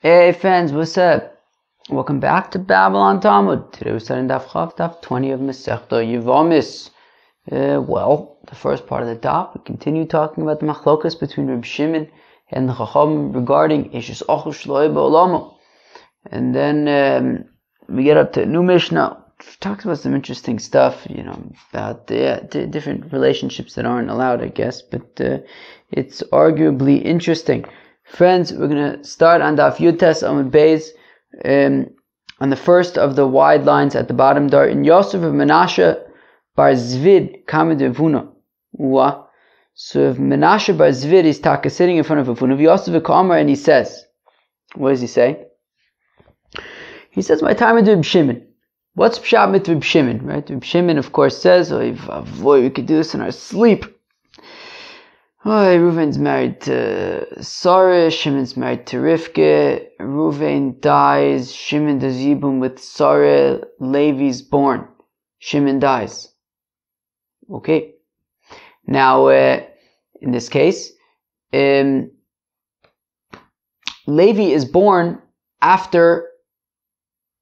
Hey friends, what's up? Welcome back to Babylon Talmud. Today we're starting Daf Chav, Daf 20 of Masechta Yevamis. The first part of the Daf, we continue talking about the machlokas between Reb Shimon and the Chacham regarding Eishes Ochel Shloi Ba'olamo. And then we get up to a new Mishnah, which talks about some interesting stuff, about the different relationships that aren't allowed, I guess, but it's arguably interesting. Friends, we're going to start on Daf Yutes Amud Beis, on the first of the wide lines at the bottom there. In Yosef of Menashe bar Zvid kamed Avuna. So if Menashe bar Zvid is sitting in front of Avuna, Yosef Kamar, and he says, what does he say? He says, my time with Reb Shimon. What's pshat with Reb Shimon, right? Reb Shimon, of course, says, we could do this in our sleep. Reuven's married to Sarah, Shimon's married to Rivka, Reuven dies, Shimon does Yibum with Sarah, Levi's born, Shimon dies. Okay. Now, in this case, Levi is born after,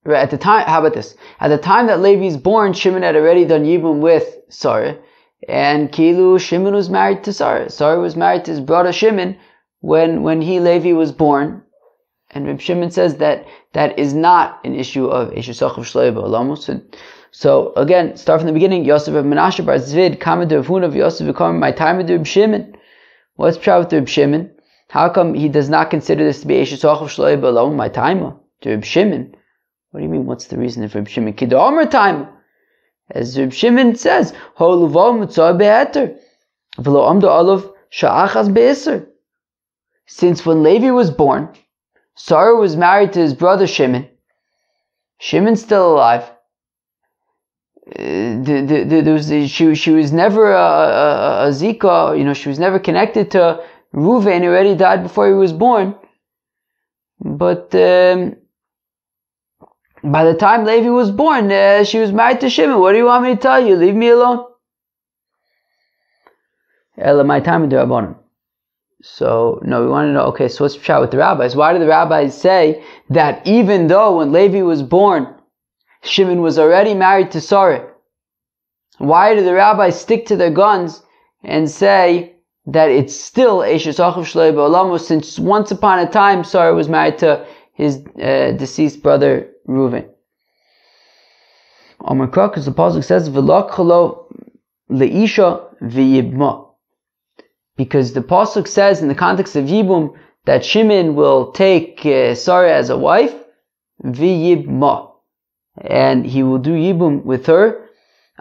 at the time, how about this? At the time that Levi is born, Shimon had already done Yibum with Sarah. And Kilu, Shimon was married to Sarah. Sarah was married to his brother Shimon when Levi was born. And Reb Shimon says that is not an issue of Eishes Ochel Shloi Ba'olamo. So again, start from the beginning. Yosef of Menashe bar Zvid kamed Avuna Yosef Kamar, my time with Reb Shimon. What's pshat with Reb Shimon? How come he does not consider this to be Eishes Ochel Shloi Ba'olamo? My time to Reb Shimon. What do you mean? What's the reason of Reb Shimon? Kidomer time. As Reb Shimon says, since when Levi was born, Sarah was married to his brother Shimon. Shimon's still alive. She was never a Zika, she was never connected to Reuven. He already died before he was born. But by the time Levi was born, she was married to Shimon. What do you want me to tell you? Leave me alone. Ela, my time with the Rabbanim. So, no, we want to know, okay, so what's the pshat with the rabbis? Why do the rabbis say that even though when Levi was born, Shimon was already married to Sarah? Why do the rabbis stick to their guns and say that it's still Eishes Ochel Shloi Ba'olamo, since once upon a time Sarah was married to his deceased brother Reuven? Because the pasuk says v'lakchalo leisha v'yibma. Because the pasuk says in the context of Yibum that Shimon will take Sarah as a wife, v'yibma, and he will do Yibum with her.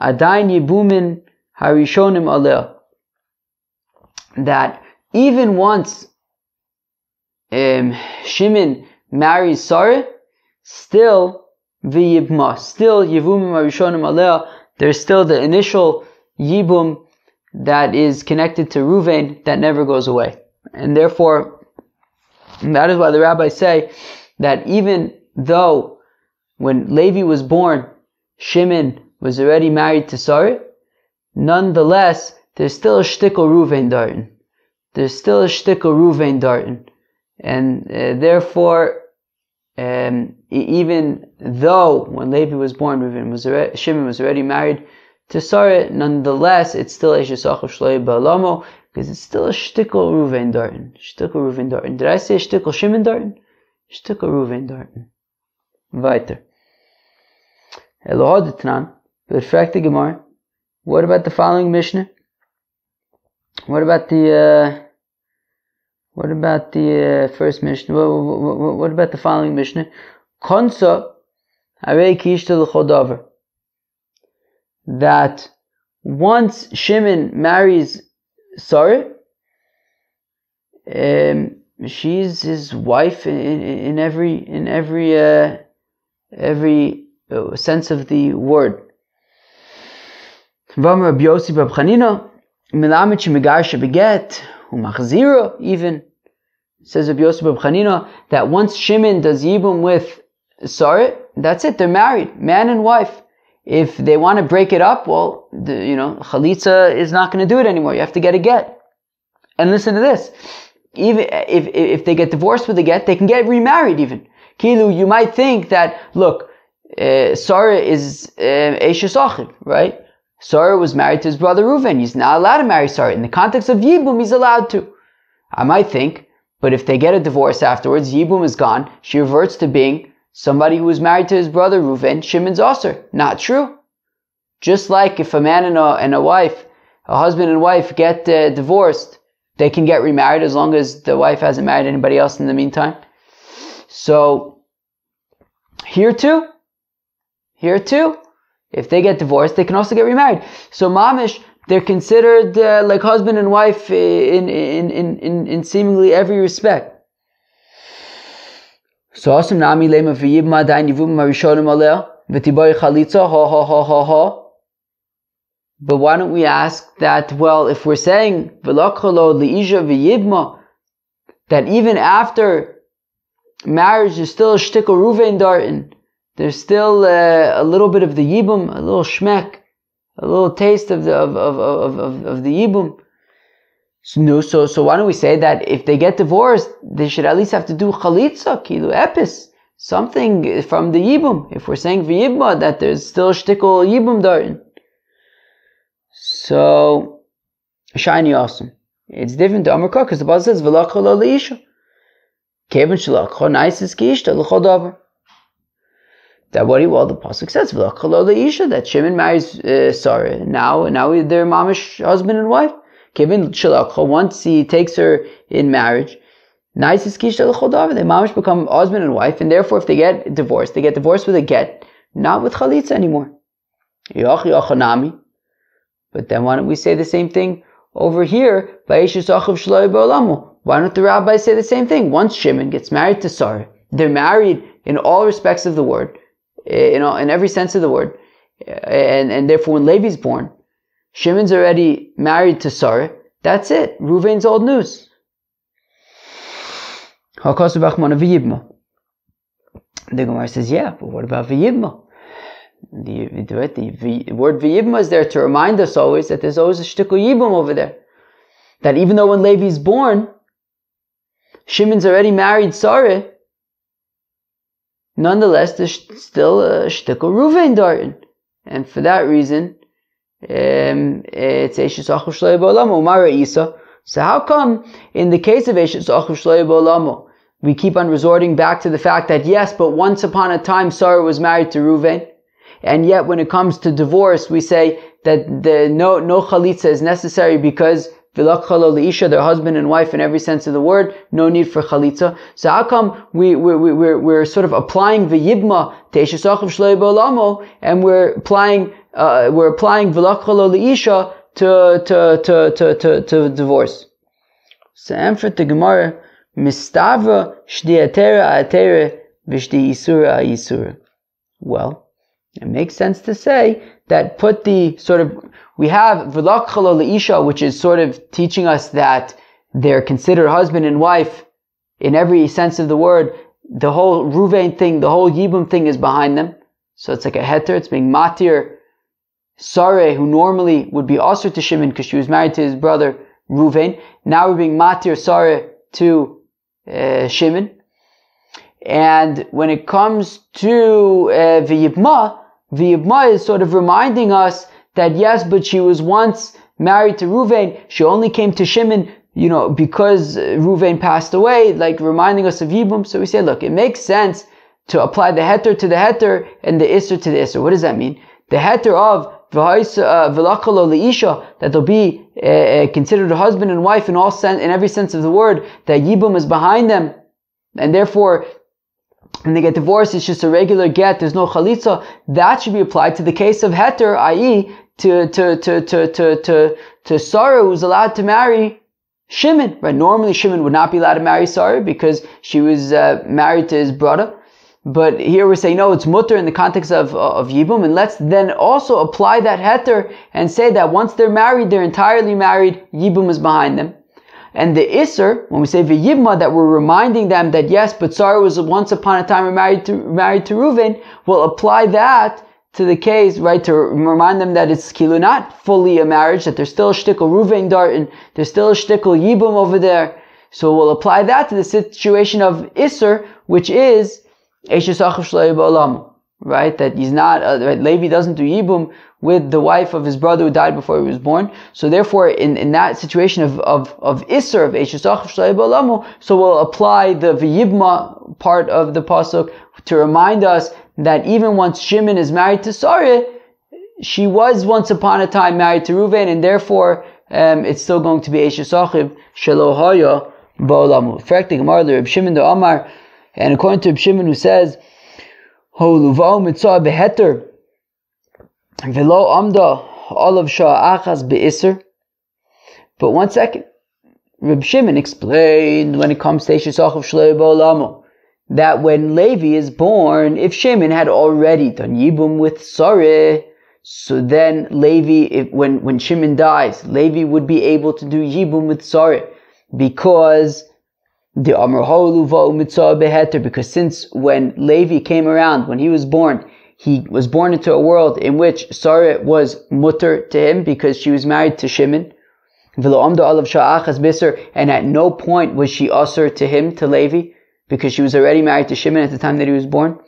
Adayin yibumin harishonim aleh. That even once Shimon marries Sarah, still v'yibma, still yivumim harishonim aleh, there's still the initial yibum that is connected to Reuven that never goes away. And therefore, that is why the rabbis say that even though when Levi was born, Shimon was already married to Sarah, nonetheless, there's still a shtickle Reuven dartin. There's still a shtickle Reuven dartin. And therefore, even though when Levi was born, Shimon was already married to Sarah, nonetheless, it's still Eishes Ochel Shloi Ba'olamo, because it's still a shtickle Reuven dartin. Shtickle Reuven dartin. Did I say shtickle Shimon dartin? Shtickle Reuven dartin. Weiter. Elohad Tnan, perfecte Gemara. What about the following Mishnah? What about the first Mishnah? What about the following Mishnah? Konsa harei kishta l'chodavar. That once Shimon marries Sarah, she's his wife in every sense of the word. V'amar Rabbi Yossi bar Chanina, melamed shemegarsha beget umachzira. Even says Rabbi Yossi bar Chanina that once Shimon does yibum with Sarah, that's it. They're married, man and wife. If they want to break it up, well, chalitza is not going to do it anymore. You have to get a get. And listen to this. even if they get divorced with a get, they can get remarried even. Kilu, you might think that, look, Sarah is Eshes Achiv, right? Sarah was married to his brother Reuven. He's not allowed to marry Sarah. In the context of Yibum, he's allowed to. I might think, but if they get a divorce afterwards, Yibum is gone, she reverts to being somebody who was married to his brother Reuven, Shimon's Aser. Not true. Just like if a man and a wife, a husband and wife get divorced, they can get remarried as long as the wife hasn't married anybody else in the meantime. So, here too, if they get divorced, they can also get remarried. So mamish, they're considered like husband and wife in seemingly every respect. So asim nami lema v'yibma dain yivum marishonim aleh v'tiboy chalitza ha. But why don't we ask that? Well, if we're saying v'lakcholo liisha v'yibma, that even after marriage, there's still a shtickle Ruvain dartin. There's still a little bit of the yibum, a little shmek, a little taste of the yibum. So why don't we say that if they get divorced, they should at least have to do chalitza, kilu epis, something from the yibum. If we're saying v'yibma, that there's still a shtickle yibum dartin. So shiny awesome. It's different to Amar because the Bible says v'lachol leisha. Kevin shalach nice is kishta l'chol davar. The pasuk says v'lachol leisha, that Shimon marries Sarah. Now they're mamish husband and wife. Kevin shalach, once he takes her in marriage, nice is kishta l'chol davar. They mamish become husband and wife, and therefore if they get divorced with a get, not with chalitza anymore. Yoch yochanami. But then why don't we say the same thing over here? Why don't the rabbis say the same thing? Once Shimon gets married to Sarah, they're married in all respects of the word, in every sense of the word, and therefore when Levi's born, Shimon's already married to Sarah. That's it. Reuven's old news. The Gemara says, yeah, but what about V'yibma? The word V'yibma is there to remind us always that there's always a shtickle yibum over there. That even though when Levi's born, Shimon's already married Sarah, nonetheless there's still a shtickle Reuven dartin. And for that reason, it's Eshes Achiv Shloya B'olamo, Umara Isa. So how come in the case of Eshes Achiv Shloya B'olamo, we keep on resorting back to the fact that yes, but once upon a time Sarah was married to Reuven, and yet when it comes to divorce, we say that no chalitza is necessary because v'lachalo leisha, their husband and wife in every sense of the word, no need for chalitza. So how come we're sort of applying v'yibma to Eshes Achiv Shloya B'olamo, and we're applying v'lachalo leisha to divorce? So answer the Gemara, mistavra shdi atera v'shdi isura isura. Well, it makes sense to say that put the sort of, we have v'lachalo leisha, which is sort of teaching us that they're considered husband and wife in every sense of the word. The whole Ruvain thing, the whole Yibum thing is behind them. So it's like a heter, it's being matir Sarah, who normally would be asur to Shimon because she was married to his brother Ruvain. Now we're being matir Sarah to Shimon. And when it comes to V'yibma is sort of reminding us that yes, but she was once married to Reuven. She only came to Shimon, because Reuven passed away, like reminding us of Yibum. So we say, look, it makes sense to apply the heter to the heter and the isser to the isser. What does that mean? The heter of v'lachalo leisha, that they'll be considered a husband and wife in every sense of the word, that Yibum is behind them, and therefore when they get divorced, it's just a regular get, there's no chalitza. That should be applied to the case of heter, i.e. to Sarah, who's allowed to marry Shimon. Right? Normally Shimon would not be allowed to marry Sarah because she was married to his brother. But here we're saying, no, it's mutter in the context of Yibum, and let's then also apply that heter and say that once they're married, they're entirely married, Yibum is behind them. And the Isser, when we say V'yibma, that we're reminding them that yes, but Sarah was once upon a time married to Reuven, we'll apply that to the case, right, to remind them that it's kilu not fully a marriage, that there's still a shtickle Reuven dartin, there's still a shtickle Yibum over there. So we'll apply that to the situation of Isser, which is Eshes Achav Shelo Ba'olam, right? That he's not, right? Levi doesn't do Yibum with the wife of his brother who died before he was born. So therefore, in that situation of Isser, of Eshes Achav Shelo Ba'olam, so we'll apply the V'yibma part of the pasuk to remind us that even once Shimon is married to Sarah, she was once upon a time married to Reuven, and therefore it's still going to be Eshes Achav Shelo Haya Ba'olamu. Fact the Gemara, Reb Shimon the Amar, and according to Reb Shimon who says, Ho Luvao Mitzah Beheter Velo Amda Olav Shah Achas Be'Isser. But one second, Reb Shimon explained when it comes to Eshes Achav Shelo Ba'olamu that when Levi is born, if Shimon had already done Yibum with Sarah, so then Levi, when Shimon dies, Levi would be able to do Yibum with Sarah, because the Amar Holuva Mitzah Beheter, because since when Levi came around, when he was born into a world in which Sarah was mutter to him because she was married to Shimon, and at no point was she usher to him, to Levi, because she was already married to Shimon at the time that he was born.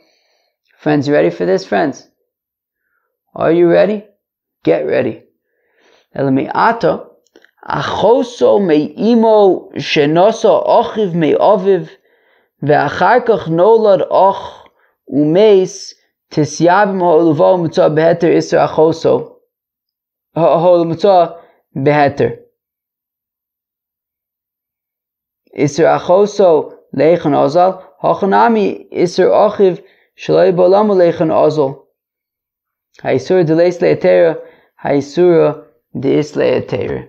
Friends, you ready for this, friends? Are you ready? Get ready. Elami'ata achoso me'imo shenosa ochiv me'aviv ve'achar kach nolad och umeis tisyabim ha'oluva mitzah beheter isser achoso ha'ol mitzah beheter isser achoso leichan azal hachanami isser ochiv shalai ba'olamu leichan azal Haisura de leis le'etera, Haisura de is le'etera.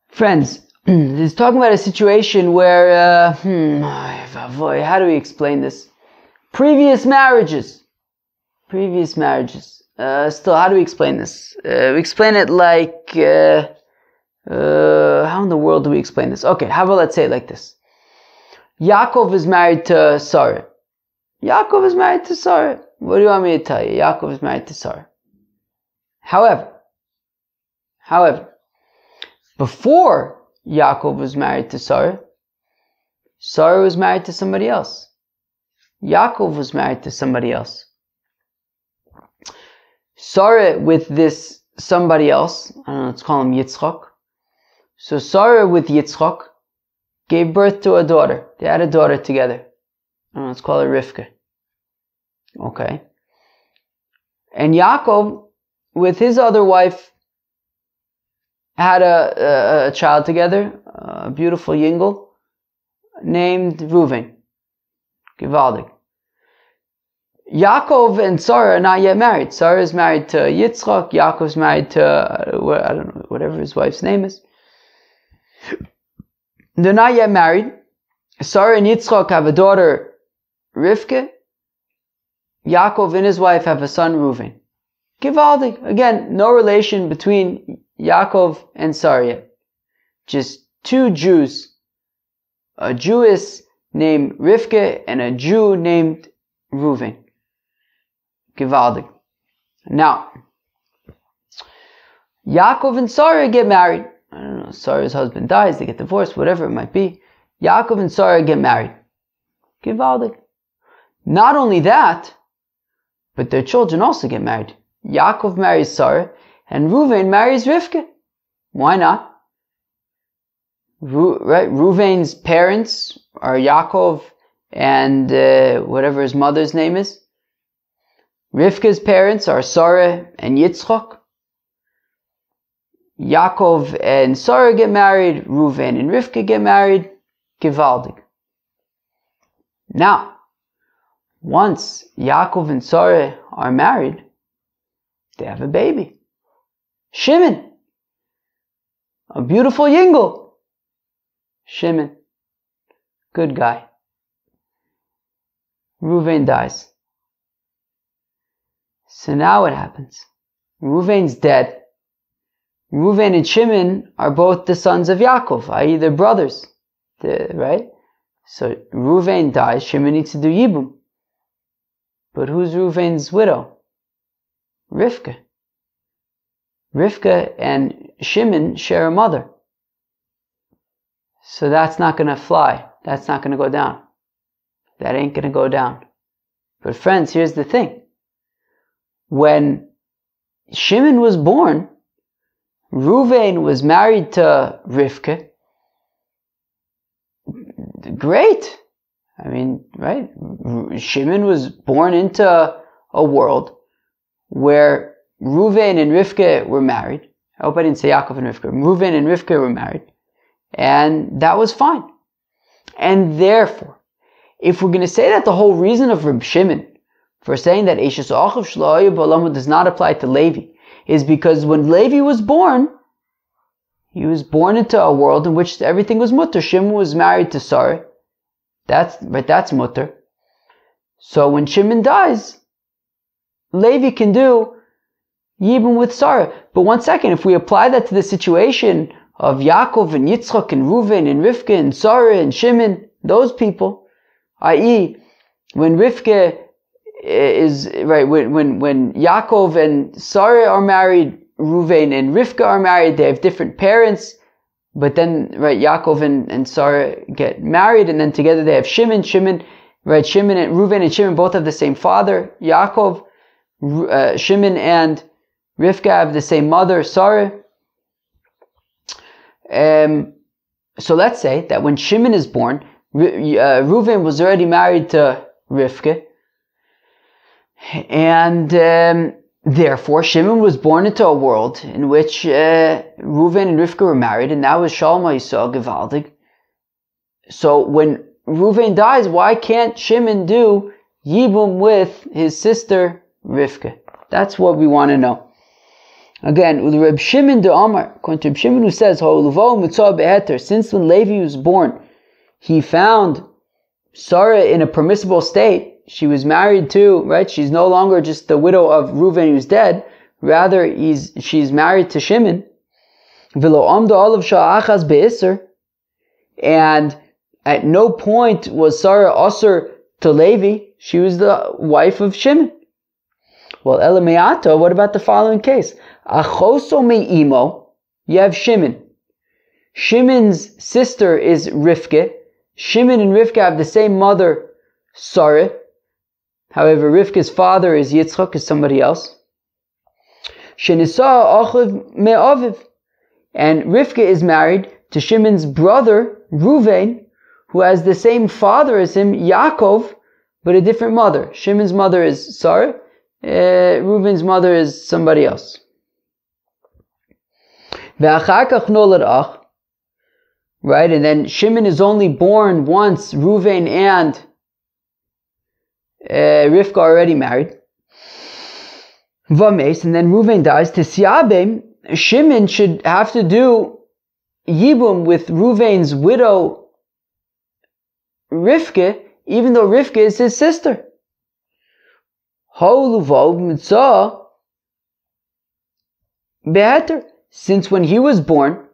Friends, this is talking about a situation where, how do we explain this? Previous marriages. Still, how do we explain this? We explain it like, how in the world do we explain this? Okay, how about let's say it like this. Yaakov is married to Sarah. What do you want me to tell you? Yaakov is married to Sarah. However, before Yaakov was married to Sarah, Sarah was married to somebody else. Yaakov was married to somebody else. Sarah with this somebody else, I don't know, let's call him Yitzchak. So Sarah with Yitzchak gave birth to a daughter. They had a daughter together. I don't know, let's call her Rivka. Okay. And Yaakov, with his other wife, had a child together, a beautiful yingel, named Reuven. Givaldik. Yaakov and Sarah are not yet married. Sarah is married to Yitzchak. Yaakov's married to, I don't know, whatever his wife's name is. They're not yet married. Sarah and Yitzchak have a daughter, Rivka. Yaakov and his wife have a son, Reuven. Givaldik. Again, no relation between Yaakov and Sarah yet. Just two Jews. A Jewess named Rivka and a Jew named Reuven. Givaldik. Now, Yaakov and Sarah get married. I don't know, Sarah's husband dies, they get divorced, whatever it might be. Yaakov and Sarah get married. Givaldik. Not only that, but their children also get married. Yaakov marries Sarah, and Reuven marries Rivka. Why not? Right? Reuven's parents are Yaakov and whatever his mother's name is. Rivka's parents are Sarah and Yitzchak. Yaakov and Sarah get married. Reuven and Rivka get married. Givaldik. Now, once Yaakov and Sarah are married, they have a baby. Shimon. A beautiful yingel. Shimon. Good guy. Reuven dies. So now what happens? Reuven's dead. Reuven and Shimon are both the sons of Yaakov, i.e. they're brothers. Right? So Reuven dies, Shimon needs to do Yibum. But who's Reuven's widow? Rivka. Rivka and Shimon share a mother. So that's not going to fly. That's not going to go down. That ain't going to go down. But friends, here's the thing. When Shimon was born, Reuven was married to Rivka. Great. I mean, right? Shimon was born into a world where Reuven and Rivka were married. I hope I didn't say Yaakov and Rivka. Reuven and Rivka were married. And that was fine. And therefore, if we're going to say that the whole reason of Reb Shimon for saying that Eishes Achiv Shelo Hayu Ba'olamu does not apply to Levi is because when Levi was born, he was born into a world in which everything was mutter. Shimon was married to Sarah. That's mutter. So when Shimon dies, Levi can do Yibum with Sarah. But one second, if we apply that to the situation of Yaakov and Yitzchak and Reuven and Rivka and Sarah and Shimon, those people, i.e., when Rivka is, right, when Yaakov and Sarah are married, Reuven and Rivka are married, they have different parents, but then, right, Yaakov and Sarah get married, and then together they have Shimon, right, Shimon and Reuven and Shimon both have the same father, Yaakov, Shimon and Rivka have the same mother, Sarah. So let's say that when Shimon is born, Reuven was already married to Rivka, and therefore Shimon was born into a world in which Reuven and Rivka were married, and that was Shalom Yisrael Gevaldig. So when Reuven dies, why can't Shimon do Yibum with his sister Rivka? That's what we want to know. Again, with Reb Shimon de Amar, according to Reb Shimon who says, since when Levi was born, he found Sarah in a permissible state. She was married to, right? She's no longer just the widow of Reuven who's dead. Rather, she's married to Shimon. And at no point was Sarah usher to Levi. She was the wife of Shimon. Well, Elameato, what about the following case? Achoso me'imo, you have Shimon. Shimon's sister is Rivka. Shimon and Rivka have the same mother, Sarah. However, Rivka's father is Yitzchak, is somebody else. Shenisa achiv me'aviv. And Rivka is married to Shimon's brother, Reuven, who has the same father as him, Yaakov, but a different mother. Shimon's mother is Sarah. Reuven's mother is somebody else. Right, and then Shimon is only born once Reuven and Rivka are already married. Vames, and then Reuven dies. Tisyabim, Shimon should have to do Yibum with Reuven's widow Rivka, even though Rivka is his sister. Since when he was born,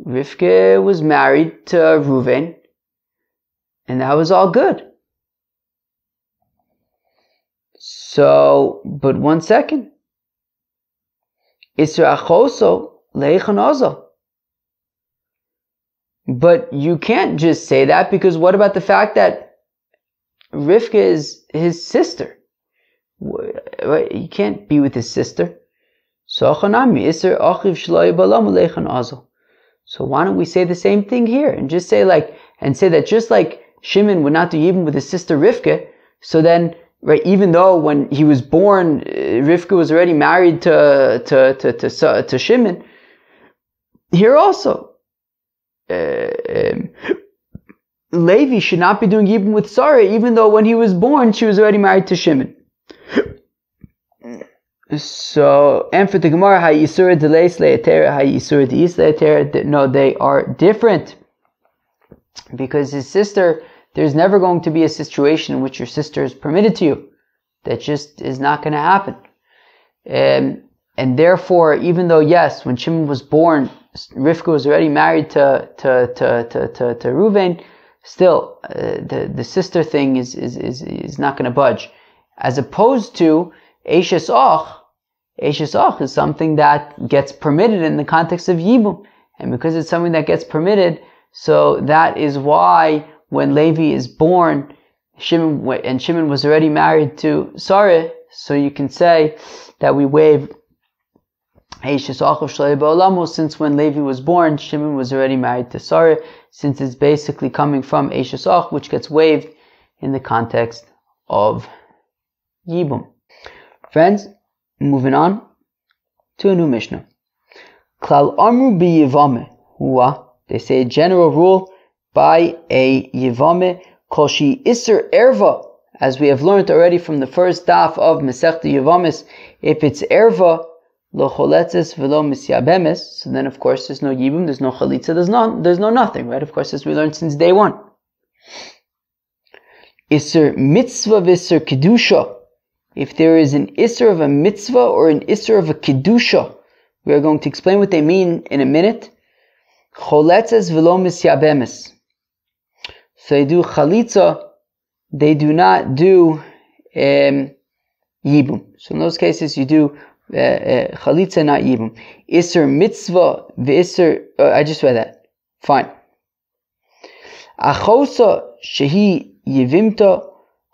Rivka was married to Reuven, and that was all good. So, but one second. Isra achoso leichan ozo. But you can't just say that, because what about the fact that Rivka is his sister? He can't be with his sister. So why don't we say the same thing here and just say that just like Shimon would not do even with his sister Rivka, so then, right, even though when he was born, Rivka was already married to Shimon, here also, Levi should not be doing Yibum with Sarah, even though when he was born, she was already married to Shimon. So, and for the Gemara, Hayisura deleis le'etera, Hayisura deis le'etera, no, they are different. Because his sister, there's never going to be a situation in which your sister is permitted to you. That just is not going to happen. And therefore, even though, yes, when Shimon was born, Rivka was already married to Reuven, still, the sister thing is not going to budge. As opposed to Eishes Och. Eishes Och is something that gets permitted in the context of Yibum. And because it's something that gets permitted, So that is why when Levi is born, Shimon was already married to Sarah, so you can say that we waive since when Levi was born, Shimon was already married to Sarah, since it's basically coming from Eishesach, which gets waived in the context of Yibum. Friends, moving on to a new Mishnah. Klal Amru bi Yivame. They say a general rule by a Yivame, Koshi Isser Erva, as we have learned already from the first daf of Masechta Yevamis, if it's Erva, lo choletzes velo misyabemes, so then of course there's no Yibum, there's no Chalitza, there's no nothing, right? Of course, as we learned since day one. Isser mitzvah v'isser kedusha. If there is an Isser of a mitzvah or an Isser of a kedusha, we are going to explain what they mean in a minute. Choletzes velo misyabemes. So they do chalitza, they do not do yibum. So in those cases you do chalitza, not yibum. Isser mitzvah v'isser, I just read that. Fine. Achosa shehi yivimta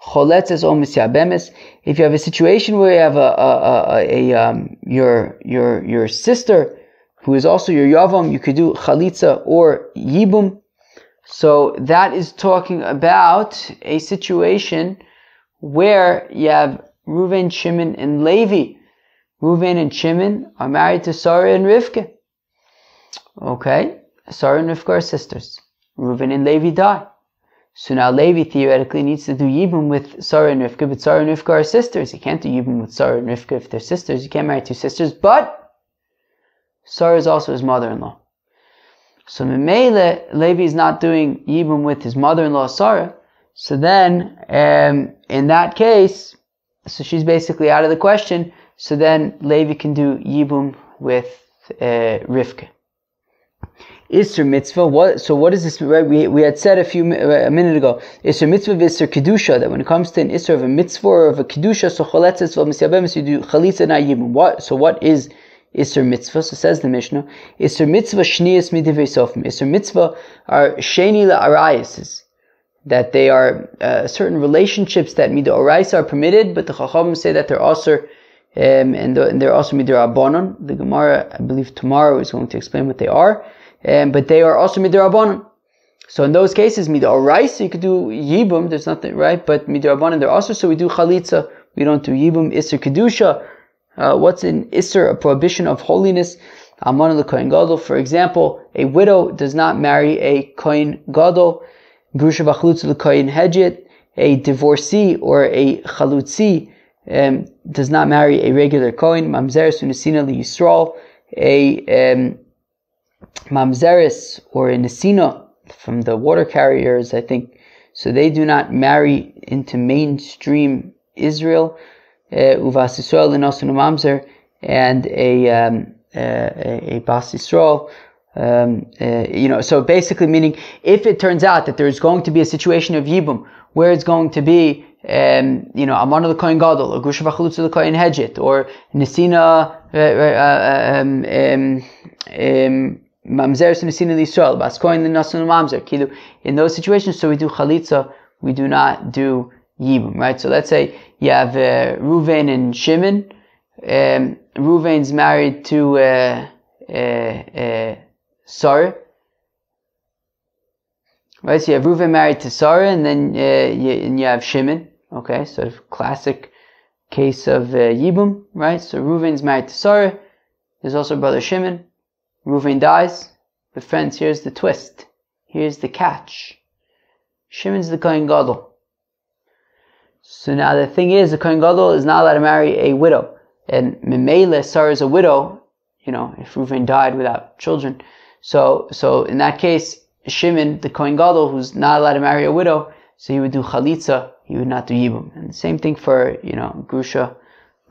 choletzes o misyabemes. If you have a situation where you have your sister who is also your yavam, you could do chalitza or yibum. So that is talking about a situation where you have Reuven, Shimon, and Levi. Reuven and Shimon are married to Sarah and Rivka. Okay, Sarah and Rivka are sisters. Reuven and Levi die. So now Levi theoretically needs to do Yibum with Sarah and Rivka, but Sarah and Rivka are sisters. You can't do Yibum with Sarah and Rivka if they're sisters. You can't marry two sisters, but Sarah is also his mother-in-law. So Memele, Levi is not doing Yibum with his mother-in-law Sarah. So then, in that case, so she's basically out of the question. So then Levi can do Yibum with Rivka. Isser mitzvah. What is this? Right? We had said a minute ago. Isser mitzvah v'isser kedusha. That when it comes to an isser of a mitzvah or of a kedusha, so choletzes v'misyabemes, you do chalitza not yibum. What is Isser mitzvah? So says the Mishnah, Isser mitzvah shniyas midivrei sofim. Isser mitzvah are sheni la'arayis, that they are certain relationships that midorais are permitted, but the Chachamim say that they're also and they're also midrabanan. The Gemara, I believe tomorrow, is going to explain what they are, but they are also midrabanan. So in those cases, midorais, you could do yibum. There's nothing, right? But midrabanan, they're also. So we do chalitza. We don't do yibum. Isser kedusha. What's an Isser, a prohibition of holiness? Almana l'kohen gadol. For example, a widow does not marry a kohen gadol. Grusha v'chalutza l'kohen hedjit. A divorcee or a chalutzi does not marry a regular kohen. Mamzeres u'nesina liyisrael. A mamzeres or a nesina from the water carriers, I think. So they do not marry into mainstream Israel. Uvas Yisrael l'nosun mamzer, and a bas Yisrael. So basically meaning, if it turns out that there's going to be a situation of Yibum where it's going to be Amana l'kohen gadol, or Grusha v'chalutza l'kohen hedjit, or Nesina mamzer Nesina l'Yisrael, bas kohen l'nosun mamzer. In those situations, so we do chalitza, we do not do Yibum, right? So let's say you have Reuven and Shimon. Reuven's married to Sarah. Right, so you have Reuven married to Sarah, and then you have Shimon. Okay, sort of classic case of Yibum, right? So Reuven's married to Sarah. There's also brother Shimon. Reuven dies. But friends, here's the twist. Here's the catch. Shimon's the Kohen Gadol. So now the thing is, the Kohen Gadol is not allowed to marry a widow. And Memele, Sarah is a widow, if Reuven died without children. So in that case, Shimon, the Kohen Gadol, who's not allowed to marry a widow, so he would do chalitza, he would not do yibum. And the same thing for, Grusha,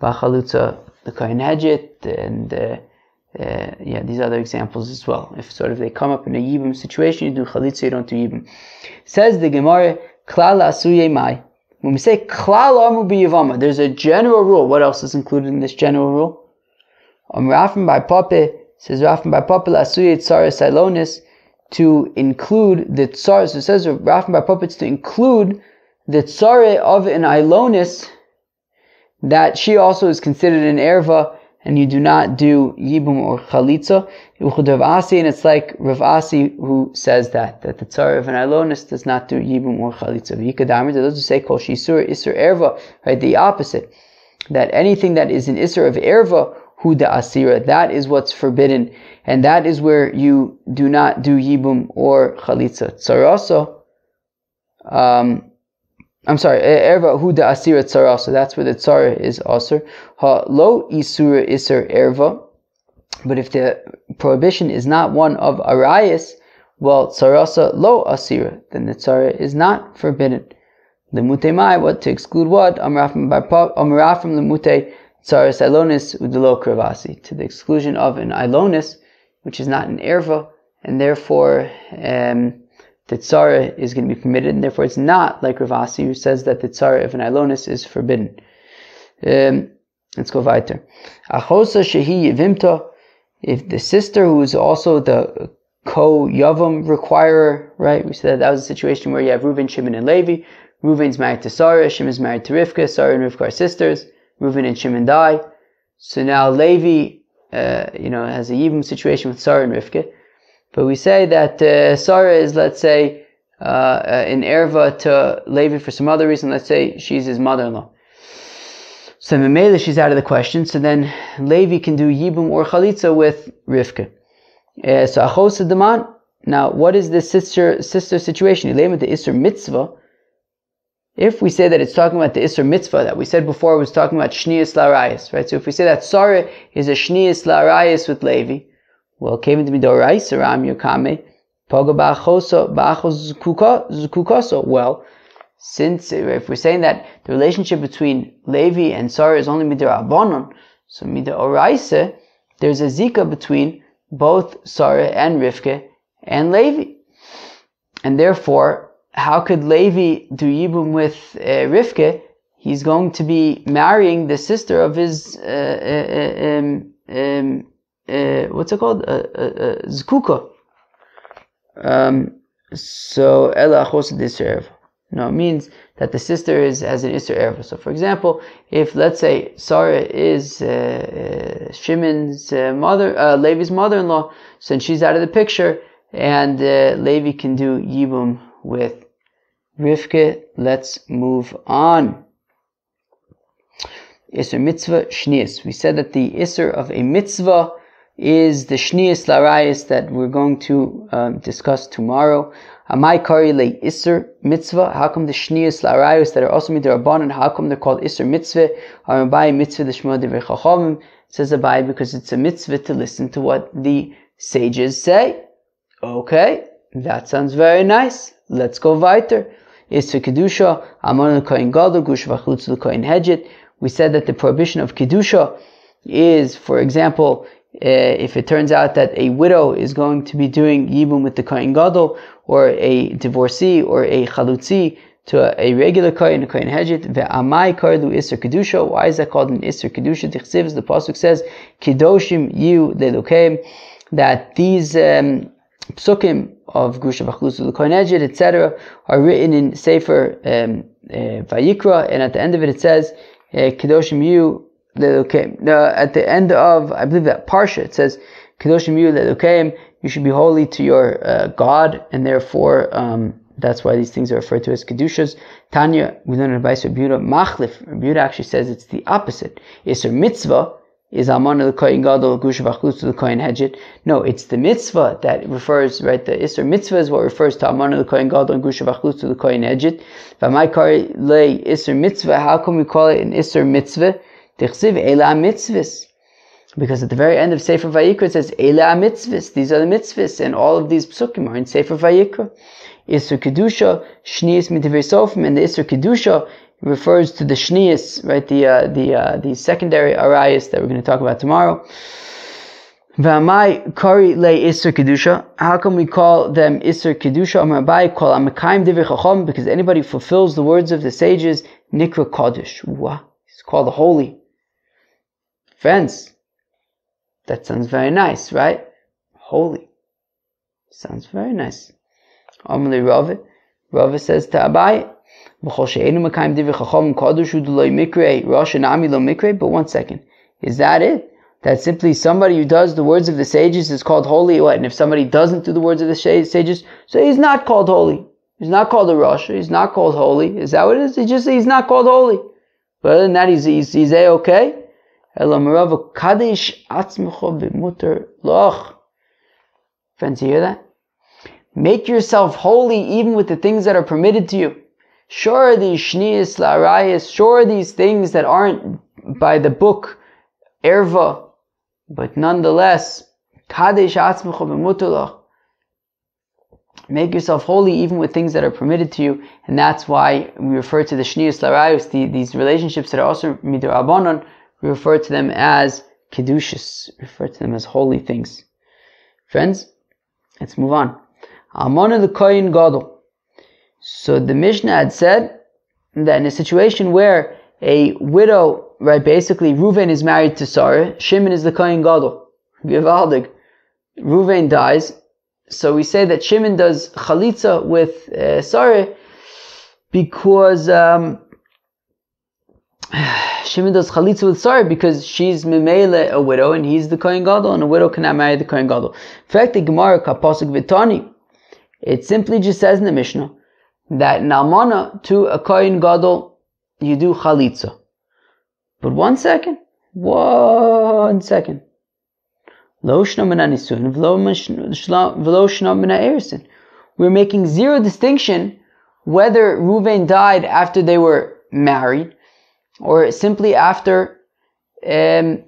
Bachalutza, the Kohen Hedjit, and these other examples as well. If sort of they come up in a yibum situation, you do chalitza, you don't do yibum. Says the Gemara, Klal Asuye Mai. When we say Klal Amru B'Yavama, there's a general rule. What else is included in this general rule? Rafim by Pape, says Rafim by Pape, Asuye Tzara Silonis, to include the tsar. So it says Rafim Bar Papa, to include the tsare of an Ailonis, that she also is considered an erva, and you do not do yibum or chalitza. And it's like Rav Asi who says that the tsar of an Ailonis does not do yibum or chalitza. Those who say kol shisur isur erva, right? The opposite, that anything that is an isur of erva, hu da asira, that is what's forbidden, and that is where you do not do yibum or chalitza. Tsarasa, erva hu da asira tsarasa, that's where the tsar is asur. Ha lo isura isur erva, but if the prohibition is not one of arayas, well, tsarasa lo asira, then the tsar is not forbidden. Lemute mai, what to exclude what? Amrafim lemute tsaras ailonis udelo kravasi, to the exclusion of an ailonis, which is not an erva, and therefore the tzara is going to be permitted, and therefore it's not like Rav Asi who says that the tzara of an ailonis is forbidden. Let's go weiter. Achosa shehi yivimta, if the sister who is also the co-yavam requirer, right? We said that was a situation where you have Reuven, Shimon, and Levi. Reuven's married to Sarah, Shimon is married to Rivka, Sarah and Rivka are sisters. Reuven and Shimon die. So now Levi, has a yibum situation with Sarah and Rivka. But we say that Sarah is, let's say, an erva to Levi for some other reason. Let's say she's his mother-in-law. So Memela, she's out of the question. So then Levi can do yibum or chalitza with Rivka. So Achosa Daman. Now, what is this sister situation? Ilema the Isser mitzvah. If we say that it's talking about the Isser mitzvah that we said before was talking about Shnias Larayas, right? So if we say that Sarah is a Shnias Larayas with Levi, well, Kevin to be Dorais, Ram Yokame, Poga Ba'achosa, Ba'achos Zukukoso. Well, since if we're saying that the relationship between Levi and Sarah is only Midar Abonon, so Midar Oraise, there's a Zika between both Sarah and Rivka and Levi. And therefore, how could Levi do yibum with Rivka? He's going to be marrying the sister of his what's it called? Zkuka. So Ela Achos D'Isser Erva. No, it means that the sister is as an Isser Erva. So for example, if let's say Sarah is Shimon's Levi's mother-in-law, since she's out of the picture, and Levi can do yibum with Rivka, let's move on. Isser mitzvah shnias. We said that the isser of a mitzvah is the shnias larayis that we're going to discuss tomorrow. Amai kari le isser mitzvah. How come the shnias larayis that are also midrabanan, how come they're called isser mitzvah? Abai mitzvah l'shmo divrei chachamim. Says Abai because it's a mitzvah to listen to what the sages say. Okay, that sounds very nice. Let's go weiter. Isser kedusha amon l'koyin gadol gush v'chlutz l'koyin hedget. We said that the prohibition of kedusha is, for example, if it turns out that a widow is going to be doing yibum with the koyin gadol, or a divorcee, or a chalutzi to a regular koyin hedget. Ve'amai karlu isser kedusha. Why is that called an isser kedusha? Tichsiv, the pasuk says, kedoshim yu lelukeim, that these psukim of Gusha V'Chlutz L'Koyin Hedget, etc., are written in Sefer Vayikra, and at the end of it says, Kedoshim Yu Le'Elokeim. At the end of, I believe that Parsha, it says, Kedoshim Yu Le'Elokeim, you should be holy to your God, and therefore, that's why these things are referred to as Kedushas. Tanya, we learn advice of Rebuta Machlif. Rebuta actually says it's the opposite. Isser mitzvah is Amon l'koyin gadol gush v'chlutz l'koyin hedget. No, it's the mitzvah that refers, right? The Isser mitzvah is what refers to Amon l'koyin gadol gush v'chlutz l'koyin hedget. V'amai kari le Isser mitzvah. How can we call it an Isser mitzvah? Tichsiv ela mitzvahs. Because at the very end of Sefer Vayikra it says ela mitzvahs. These are the mitzvahs, and all of these psukim are in Sefer Vayikra. Isser kedusha shnias midivrei sofim, and the Isser kedusha refers to the shnias, right? The secondary arayas that we're going to talk about tomorrow. V'amai kari le isser kedusha. How can we call them isser kedusha? Amar Abai kol amekayim divrei chacham, because anybody who fulfills the words of the sages, nikra kodesh. It's called holy. Friends, that sounds very nice, right? Holy. Sounds very nice. Amalei Rava says to Abai, but one second. Is that it? That simply somebody who does the words of the sages is called holy? What? And if somebody doesn't do the words of the sages, so he's not called holy. He's not called a Rosh. He's not called holy. Is that what it is? It's just he's not called holy. But other than that, he's A-okay. Friends, you hear that? Make yourself holy even with the things that are permitted to you. Sure, these shniyas, la'arayas, sure, these things that aren't by the book, erva, but nonetheless, kadesh atzmecho b'mutar. Make yourself holy even with things that are permitted to you, and that's why we refer to the shniyas, la'arayas, these relationships that are also midrabanan, we refer to them as kedushas, refer to them as holy things. Friends, let's move on. Almana the Kohen Gadol. So the Mishnah had said that in a situation where a widow, right, basically Reuven is married to Sarah, Shimon is the Kohen Gadol. Givaldig. Reuven dies, so we say that Shimon does chalitza with Sarah because Shimon does chalitza with Sarah because she's memele a widow and he's the Kohen Gadol, and a widow cannot marry the Kohen Gadol. In fact, the Gemara kapasuk vitani, it simply just says in the Mishnah that in almana to a Kohen Gadol you do chalitza. But one second. Lo shna mina nisuin v'lo shna mina erisin. We're making zero distinction whether Reuven died after they were married or simply after erisin.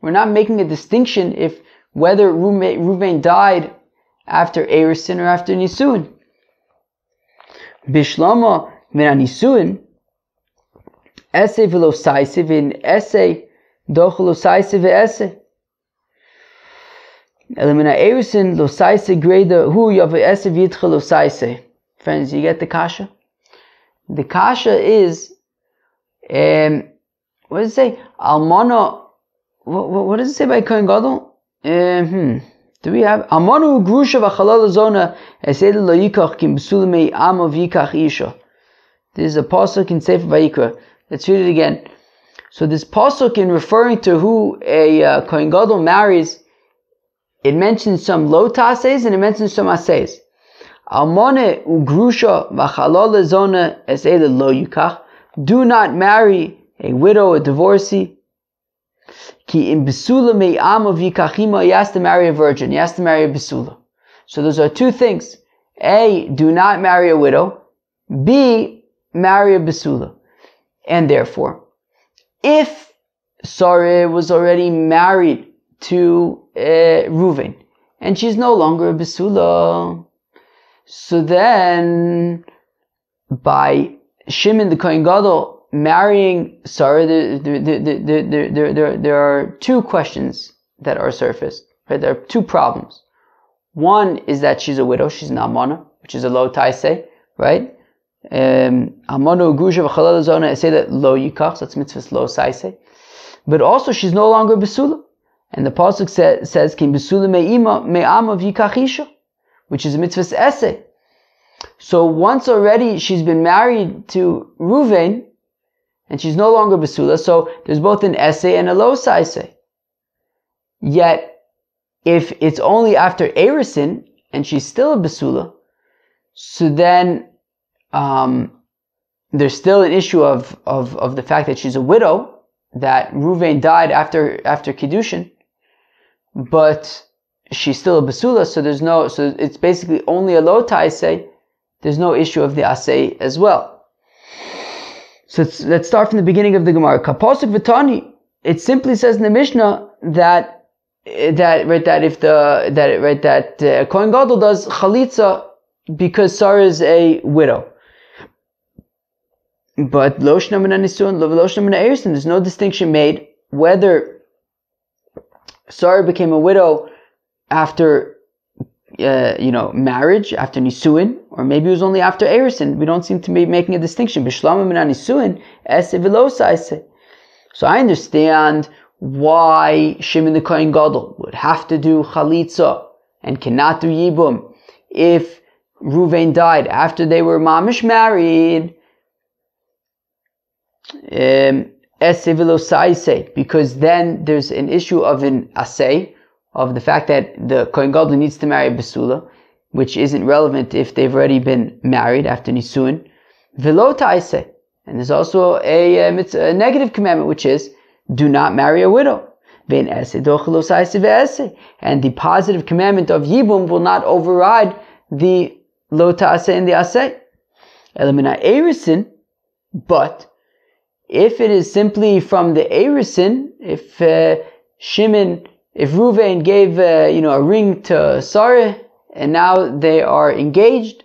We're not making a distinction if whether Reuven died after erisin or after nisuin. Bishlama mina nisuin esse v'lo saise v'in esse doch lo saise v'esse. Elimina erisin lo saise greda hu yav esse v'yitcha lo saise. Friends, you get the kasha? The kasha is, what does it say? Almana, what does it say by Kohen Gadol? Do we have Almana grusha v'chalal zona esed lo yikach kim b'sulmei amav yikach isha. This is a pasuk in Sefer Vayikra. Let's read it again. So this pasuk, in referring to who a Kohen Gadol marries, it mentions some lo tases and it mentions some ases. Almane ugrusha v'chalal zona esed lo yikach. Do not marry a widow, a divorcee. Ki in besula mei amav yikachima, he has to marry a virgin. He has to marry a besula. So those are two things. A, do not marry a widow. B, marry a besula. And therefore, if Sarah was already married to Reuven, and she's no longer a besula, so then by Shimon the Kohen Gadol marrying Sarah, there are two questions that are surfaced. Right? There are two problems. One is that she's a widow, she's an almana, which is a lo taiseh, right? Almana ugrusha v'chalal zona, I say that lo yikach, that's mitzvahs lo saiseh. But also she's no longer besula. And the pasuk says, Kim besula me'amav yikach isha, which is a mitzvahs eseh. So once already she's been married to Reuven, and she's no longer besula, so there's both an essay and a lo saiseh. Yet, if it's only after erisin, and she's still a besula, so then there's still an issue of the fact that she's a widow, that Reuven died after Kiddushin, but she's still a besula, so it's basically only a lo taiseh. There's no issue of the aseh as well. So let's start from the beginning of the Gemara. Kapasuk v'tani. It simply says in the Mishnah that Kohen Gadol does chalitza because Sarah is a widow. But lo shna mina nisuin, lo shna mina erisin. There's no distinction made whether Sarah became a widow after marriage, after nisuin, or maybe it was only after erisin. We don't seem to be making a distinction. Bishlama mina nisuin esse v'lo saiseh. So I understand why Shimon the Kohen Gadol would have to do chalitza and cannot do yibum if Ruvain died after they were mamish married, because then there's an issue of an asay, of the fact that the Kohen Gadol needs to marry a basula, which isn't relevant if they've already been married after nisuin. Velo ta'aseh, and there's also a negative commandment, which is do not marry a widow. And the positive commandment of yibum will not override the lo ta'aseh and the aseh. Elimina erisin, but if it is simply from the erisin, if Ruvain gave a ring to Sarah and now they are engaged,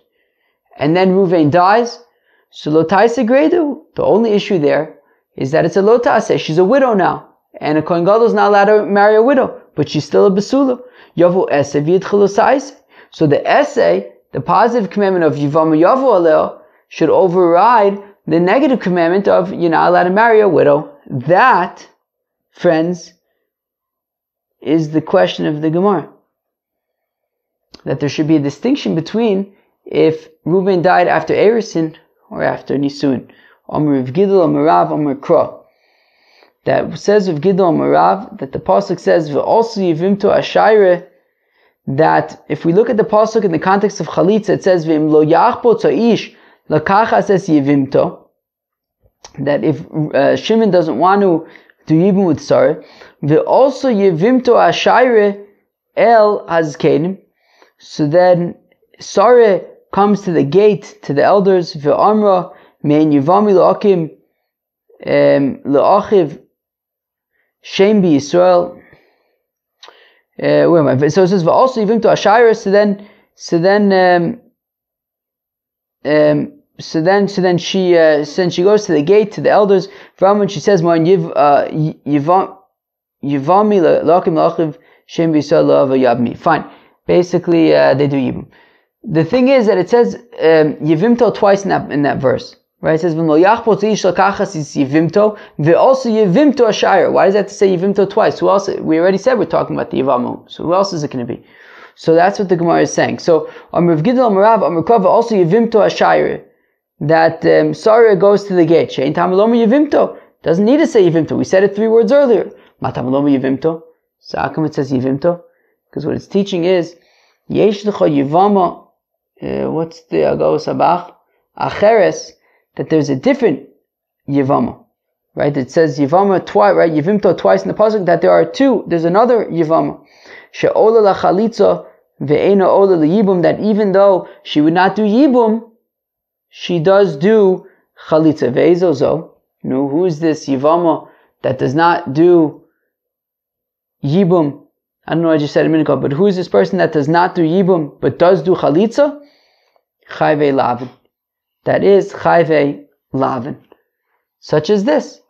and then Ruvain dies, so lo ta'aseh gredu. The only issue there is that it's a lo ta'aseh. She's a widow now, and a Kohen Gadol is not allowed to marry a widow, but she's still a basula. Yavu eseh v'yitchelu sa'aseh. So the essay, the positive commandment of Yivamu Yavu Aleo, should override the negative commandment of you're not allowed to marry a widow. That, friends, is the question of the Gemara. That there should be a distinction between if Reuben died after Erisin or after Nisun. Omer of Gidol, Omer Rav, Omer Kra. That says of Gidol, Omer Rav, that the Pasuk says, V'alsu yivimto ashayre, that if we look at the pasuk in the context of chalitza, it says v'im lo yachpo ta'ish lakachas es yivimto, that if Shimon doesn't want to do yibum with Sarah, also yivimto ashayre el hazkenim, so then Sarah comes to the gate to the elders v'amra mein yivami la'akim la'achiv shem bi Yisrael. So it says also even to Ashira. So then she goes to the gate to the elders. From when she says, "Yivami lakim lachiv shem b'yisrael yabmi." Fine. Basically, they do yibum. The thing is that it says yivimto twice in that verse. Right? It says v'lo yachpo t'ish lakachas is yivimto, ve'also yivimto ashayir. Why does that have to say yivimto twice? Who else? We already said we're talking about the yivamu. So who else is it going to be? So that's what the Gemara is saying. So Amr Gidol, Amr Rav, Amr Kova, also yivimto ashayir. That Sarah goes to the gate. Shein tamaloma yivimto. Doesn't need to say yivimto. We said it 3 words earlier. Ma tamaloma yivimto. So how come it says yivimto? Because what it's teaching is yesh lecha yivama. What's the Agos Sabach? Acheres. That there's a different Yivama, right? It says Yivama twice, right? Yivimto twice in the pasuk. That there are 2. There's another Yivama. She'ola la chalitza ve'ena ola la yibum. That even though she would not do yibum, she does do chalitza. Ve'ezozo. Who is this Yivama that does not do yibum? I don't know what I just said a minute ago, but who is this person that does not do yibum but does do chalitza? Chayve lavin. That is chayve lavin. Such as this,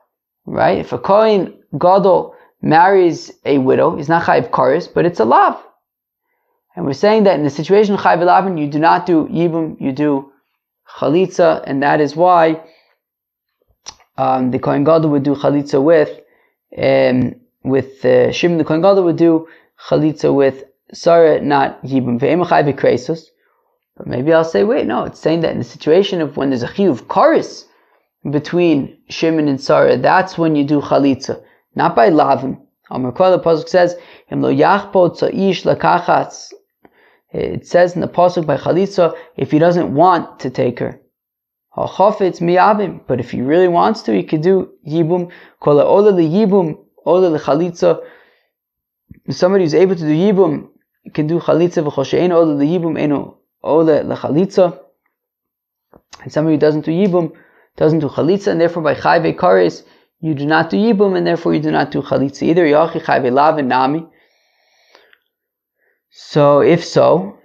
right? If a Kohen Gadol marries a widow, he's not chayv karis, but it's a lav. And we're saying that in the situation of chayve lavin, you do not do yibum, you do chalitza, and that is why the Kohen Gadol would do chalitza with Shimon. The Kohen Gadol would do chalitza with Sarah, not yibum. Ve'em chayve kreisos. But maybe I'll say, wait, no, it's saying that in the situation of when there's a chiyuv karis between Shimon and Sarah, that's when you do chalitza, not by lavim. Amar Kol, the pasuk says, "Im lo yachpo tza'ish lakachas." It says in the pasuk by chalitza, if he doesn't want to take her, hachafetz miyabim. But if he really wants to, he could do yibum. Kol ola liyibum, ola lechalitza. Somebody who's able to do yibum can do chalitza. V'chol she'ein ola liyibum eno ola lechalitza. And somebody who doesn't do yibum doesn't do chalitza, and therefore by chayve kares you do not do yibum, and therefore you do not do chalitza either. Yachi chayve lavin nami. So if so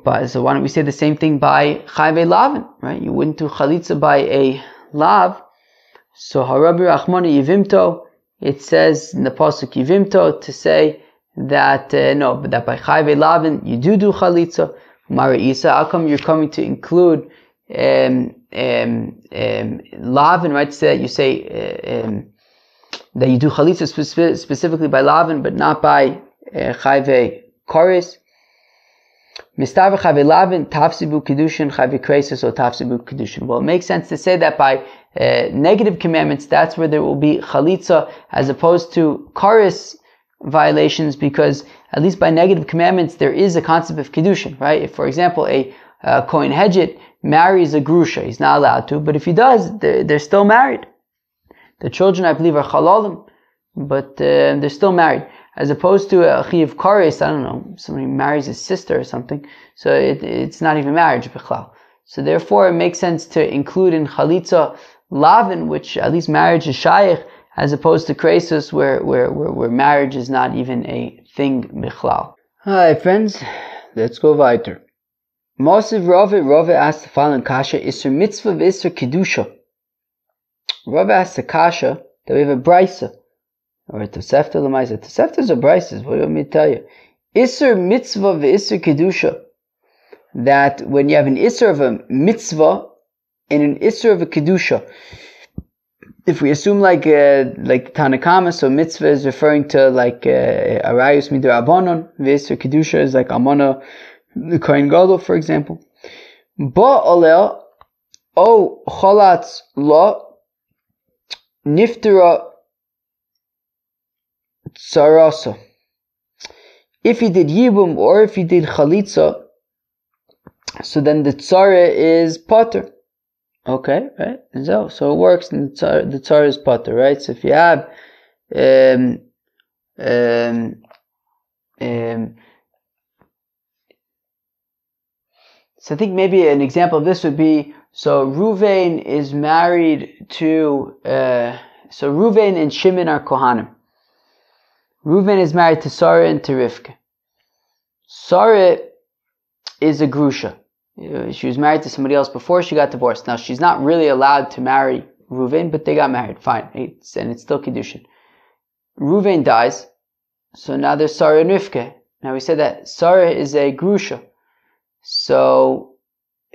why don't we say the same thing by chayve lavin, right? You wouldn't do chalitza by a lav. So harabi rachmana yivimto. It says in the pasuk yivimto to say that no, but that by chayve lavin you do chalitza. Mara Isa, how come you're coming to include lavin, right? So that you say that you do chalitza specifically by Lavin, but not by chayve koris. Mistav chayve Lavin, tafsibu kedushin, chayve kresis, or tafsibu kedushin. Well, it makes sense to say that by negative commandments, that's where there will be chalitza, as opposed to koris violations, because at least by negative commandments, there is a concept of kedushin, right? If, for example, a Kohen Hedjit marries a grusha, he's not allowed to, but if he does, they're still married. The children, I believe, are chalalim, but they're still married. As opposed to a chiv kares, I don't know, somebody marries his sister or something, so it's not even marriage, bichlal. So therefore, it makes sense to include in chalitza lavin, which at least marriage is shaykh, as opposed to kresus, where marriage is not even a thing, bichlal. Alright, friends, let's go weiter. Mosiv Rave asked the following kasha: Isser mitzvah v'isser kedusha. Rave asked the kasha that we have a brisa, or a tosefta l'maisa. Toseftas are brisas. What do you want me to tell you? Isser mitzvah v'isser kedusha. That when you have an isser of a mitzvah and an isser of a kedusha, if we assume like Tanakama, so mitzvah is referring to like arayus midrabanon, v'isser kedusha is like amana the Kohen Gadol, for example. Ba alel o cholatz la niftera tsarasa. If he did yibum or if he did chalitza, so then the tsara is potter. Okay, right? So it works, and the tsara is potter, right? So if you have so I think maybe an example of this would be, so Ruvain is married to, so Ruvain and Shimon are Kohanim. Ruvain is married to Sarah and to Rivka. Sarah is a grusha. She was married to somebody else before she got divorced. Now she's not really allowed to marry Ruvain, but they got married, fine, and it's still Kiddushin. Ruvain dies, so now there's Sarah and Rivka. Now we said that Sarah is a grusha. So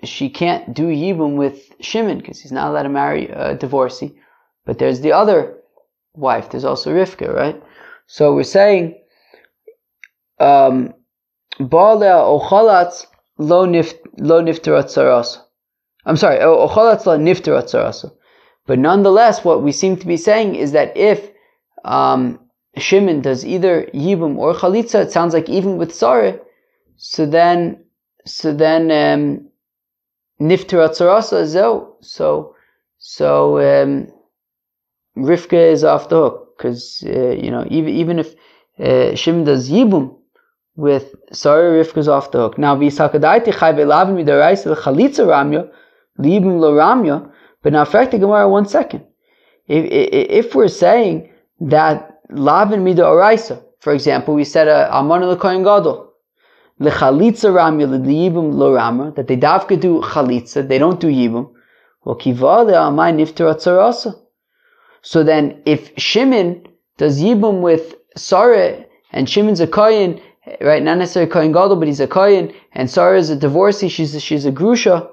she can't do yibum with Shimon because he's not allowed to marry a divorcee. But there's the other wife. There's also Rivka, right? So we're saying, Baalea ochalatz lo nifterat sarasa. I'm sorry, ochalatz lo nifterat sarasa. But nonetheless, what we seem to be saying is that if Shimon does either yibum or chalitza, it sounds like even with Sarah, so then nifterat sarasa zeo. So Rivka is off the hook, because even if Shimon does yibum with Sarah, Rivka is off the hook. Now v'isakadaiti chayve lavin midaraisa l'chalitza ramya l'yibum lo ramya. But now, fact the Gemara, 1 second. If we're saying that lavin midaraisa, for example, we said amana l'kohen gadol. L'chalitza ramya l'yibum lo ramya, that they davka do chalitza, they don't do yibum. Well, kiva le'amai nifterat sarasa. So then, if Shimon does yibum with Sarah, and Shimon's a kohen, right? Not necessarily kohen gadol, but he's a kohen, and Sarah is a divorcee. She's a grusha.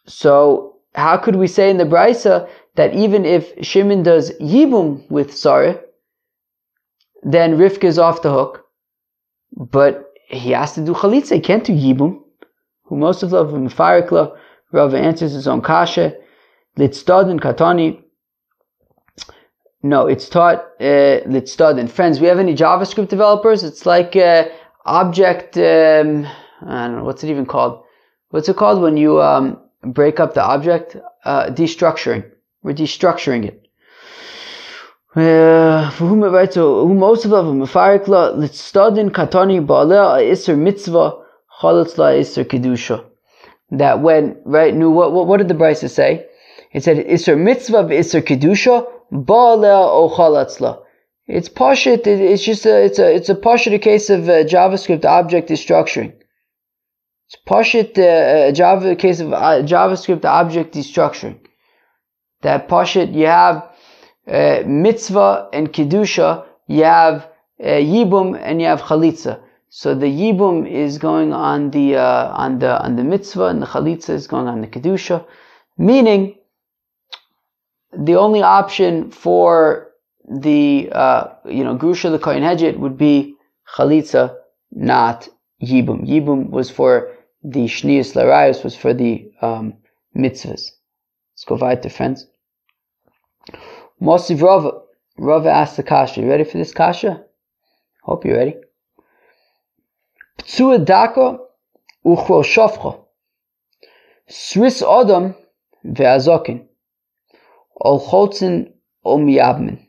So how could we say in the brisa that even if Shimon does yibum with Sarah, then Rivka is off the hook, but he has to do chalitza, he can't do yibum? Who most of the Mefarikla, Rav answers his own kasha, litzdadin katani. No, it's taught litzdadin. Friends, we have any JavaScript developers? It's like object, I don't know, what's it even called? What's it called when you break up the object? Destructuring. We're destructuring it. For whom it writes, so who most of them Mefarikla litzdadin katani ba'aleh isser mitzvah chalatz la isser kedusha. That when, right, what did the brisa say? It said isser mitzvah v'isser kedusha ba'aleh o chalatz la. It's pashit. It's just it's a pashit, a case of JavaScript object destructuring. It's pashit a case of JavaScript object destructuring. That pashit, you have mitzvah and kedusha, you have yibum and you have chalitza. So the yibum is going on the mitzvah, and the chalitza is going on the kedusha. Meaning, the only option for the Grusha the Kohen Hedjit would be Chalitza, not Yibum. Yibum was for the Shniyas Larayos, was for the mitzvahs. Let's go weiter, friends. Mosiv Rava. Rava asked the kasha. You ready for this kasha? Hope you're ready. Ptsua daka uchro shofcha. Sris Adam ve'azokin. Ol chotzin ol miyabmin.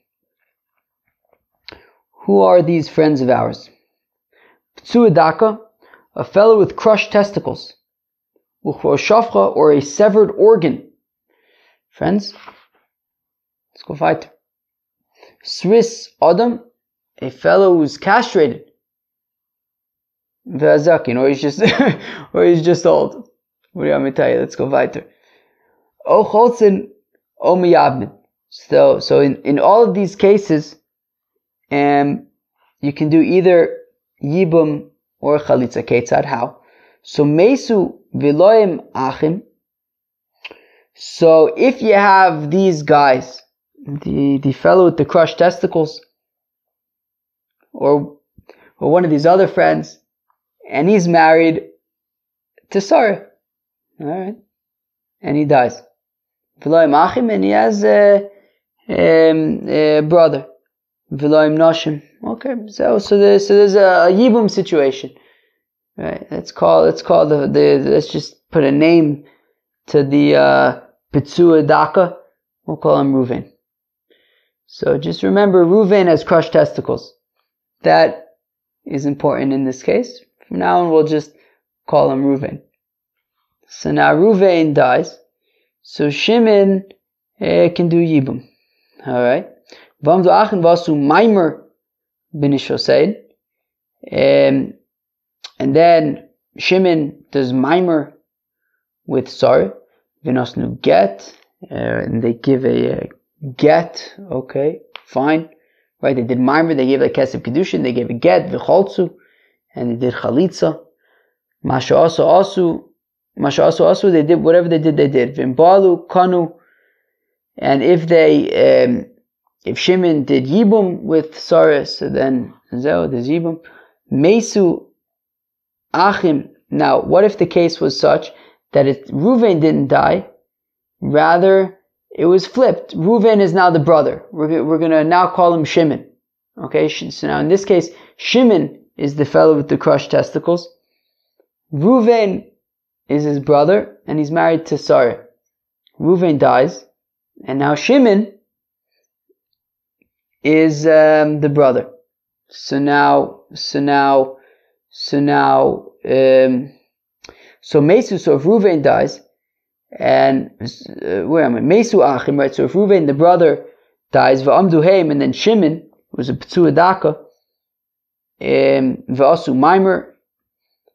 Who are these friends of ours? Ptsua daka, a fellow with crushed testicles. Uchro shofcha, or a severed organ. Friends, let's go weiter. Sris Adam, a fellow who's castrated. Ve'azakin, or he's just old. What do you want me to tell you? Let's go weiter. O chotzin, o miyabmin. So in all of these cases, you can do either yibum or chalitza. Ketzad, how? So mesu v'loim achim. So if you have these guys, the fellow with the crushed testicles, or one of these other friends, and he's married to Sarah, all right, and he dies. V'loim achim, and he has a brother. V'loim noshim. Okay, so there's a yibum situation, right? Let's just put a name to the Pitsua Daka. We'll call him Reuven. So just remember, Reuven has crushed testicles. That is important in this case. From now on, we'll just call him Reuven. So now Reuven dies. So Shimon can do Yibum. Alright. Vamdu Achen Vasu Maimer Binish Hosein. And then Shimon does Maimer with Sarah. Vinosnu get. And they give a get. Okay, fine. Right, they did Maimer, they gave a Kesef Kedushin, they gave a get, V'choltzu, and they did Chalitza. Masha also, they did whatever they did. Vimbalu, Kanu, and if Shimon did Yibum with Sarah, so then Zeo, there's Yibum. Mesu Achim. Now, what if the case was such that Reuven didn't die, rather it was flipped. Reuven is now the brother. We're going to now call him Shimon. Okay, so now in this case, Shimon is the fellow with the crushed testicles. Reuven is his brother, and he's married to Sarah. Reuven dies, and now Shimon is the brother. So Mesu, so if Reuven dies, and where am I? Mesu Achim, right? So if Reuven, the brother, dies, V'amdu Heim, and then Shimon, who was a Ptsua Daka, V'asu Maimer,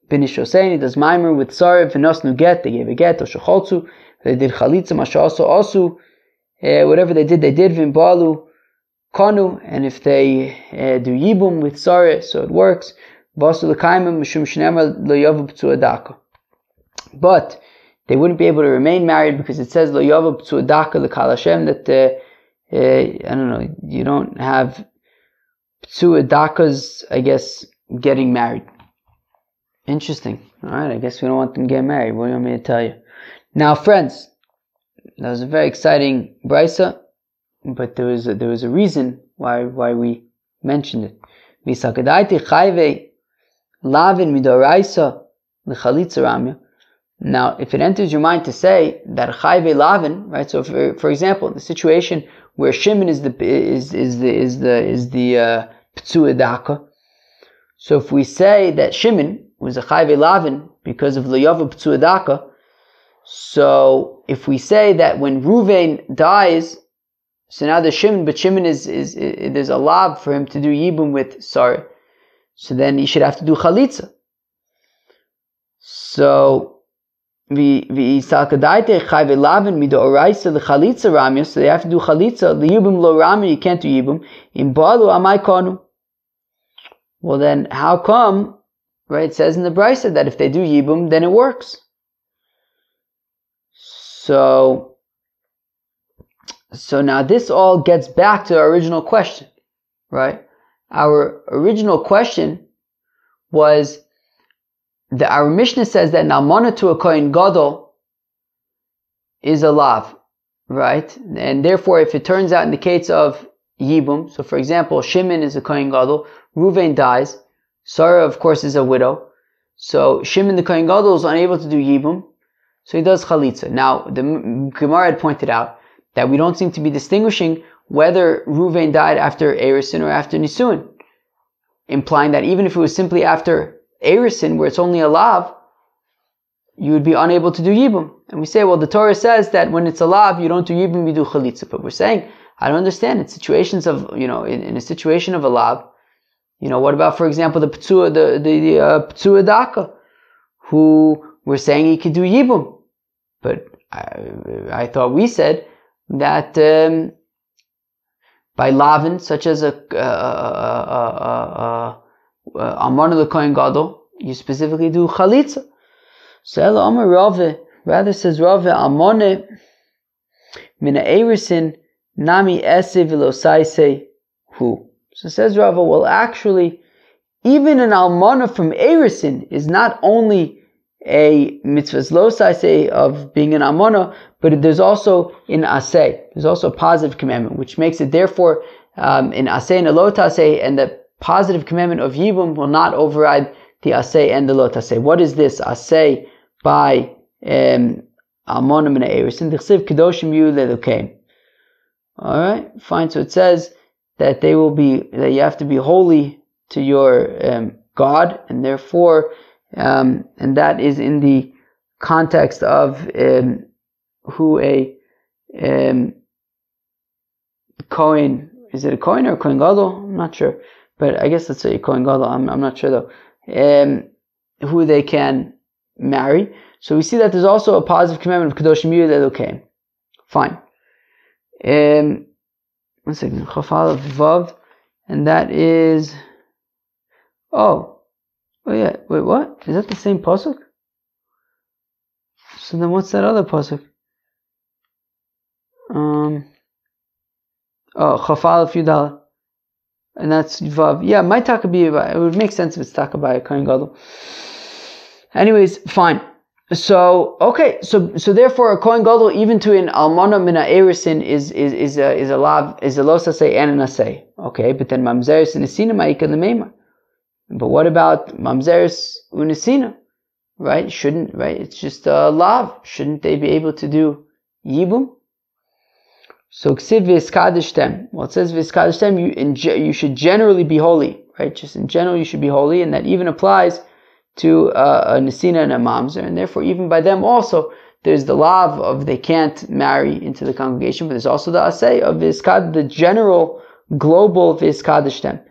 Binish Hosein, he does Maimer with Sarah, V'nosnu get, they gave a get, Oshacholtzu, they did Chalitza, Masha Asu, whatever they did, V'imbalu, Kanu, and if they do Yibum with Sarah, so it works, V'asu L'kaimim, Mishum Shnema, L'yavu Ptsua Daka. But they wouldn't be able to remain married because it says Lo Yava Ptsua Daka L'Kal Hashem, that I don't know, you don't have Ptsua Dakas, I guess, getting married. Interesting. Alright, I guess we don't want them to get married. What do you want me to tell you? Now, friends, that was a very exciting brisa, but there was a reason why we mentioned it. Misakadaiti chayve lavin midoraisa l'chalitza ramya. Now, if it enters your mind to say that chayve lavin, right? So, for example, the situation where Shimon is the Ptsua Daka. So, if we say that Shimon was a chayve lavin because of L'yava Ptsua Daka, so if we say that when Reuven dies, so now there's Shimon, but Shimon there's a lav for him to do Yibum with Sarah, so then he should have to do Chalitza. So so they have to do chalitza. The yibum lo ramya, you can't do yibum. In balu amai kanu. Well then, how come? Right, it says in the brisa that if they do yibum, then it works. So So now this all gets back to our original question, right? Our original question was that our Mishnah says that an almana to a kohen gadol is a lav, right? And therefore, if it turns out in the case of yibum, so for example, Shimon is a kohen gadol, Ruvain dies, Sarah, of course, is a widow, so Shimon the kohen gadol is unable to do yibum, so he does chalitza. Now, the Gemara had pointed out that we don't seem to be distinguishing whether Ruvain died after Erisin or after Nisuin, implying that even if it was simply after Erisin, where it's only a lav, you would be unable to do yibum. And we say, well, the Torah says that when it's a lav, you don't do yibum, you do chalitza. But we're saying, I don't understand. In situations of, in a situation of a lav, what about, for example, the Ptsua Daka, who we're saying he could do yibum. But I thought we said that by lavin, such as a Amar the Kohen Gadol, you specifically do chalitza. So Ela Amar Rave, rather says Rave, Amone mina erisin nami ese velosaise hu. So says Rave, well actually, even an almana from erisin is not only a mitzvahs losaise of being an almana, but there's also in aseh, there's also a positive commandment, which makes it therefore in aseh and a lotaseh, and the positive commandment of yibum will not override the aseh and the lotaseh. What is this aseh by almonim and erisin? Dichsiv kedoshim yu lelukein. All right, fine. So it says that that you have to be holy to your God, and therefore, and that is in the context of who a Kohen, is it a Kohen or a Kohen Gadol? I'm not sure. But I guess let's say Kohen Gadol, I'm not sure though, who they can marry. So we see that there's also a positive commandment of Kedoshim Yu Lelukeim. Fine. 1 second. Chafal Vav, and that is, oh yeah, wait, what? Is that the same pasuk? So then what's that other pasuk? Chafal Yudal. And that's Vav. Yeah, my Takabiyah, it would make sense if it's Takabiyah Kohen Gadol. Anyways, fine. So, okay, so therefore a Kohen Gadol, even to an Almana Mina Erisin is a lav, is a losasei and an asei. Okay, but then Mamzeris and Nesina Ma'ika L'meimar. But what about Mamzeris Unesina? Right? It's just a lav. Shouldn't they be able to do Yibum? So ksiv v'eskadishtem. Well, it says v'eskadishtem. You should generally be holy, right? Just in general, you should be holy, and that even applies to a nesina and a mamzer, and therefore even by them also there's the lav of they can't marry into the congregation, but there's also the asay of v'eskad, the general global v'eskadishtem.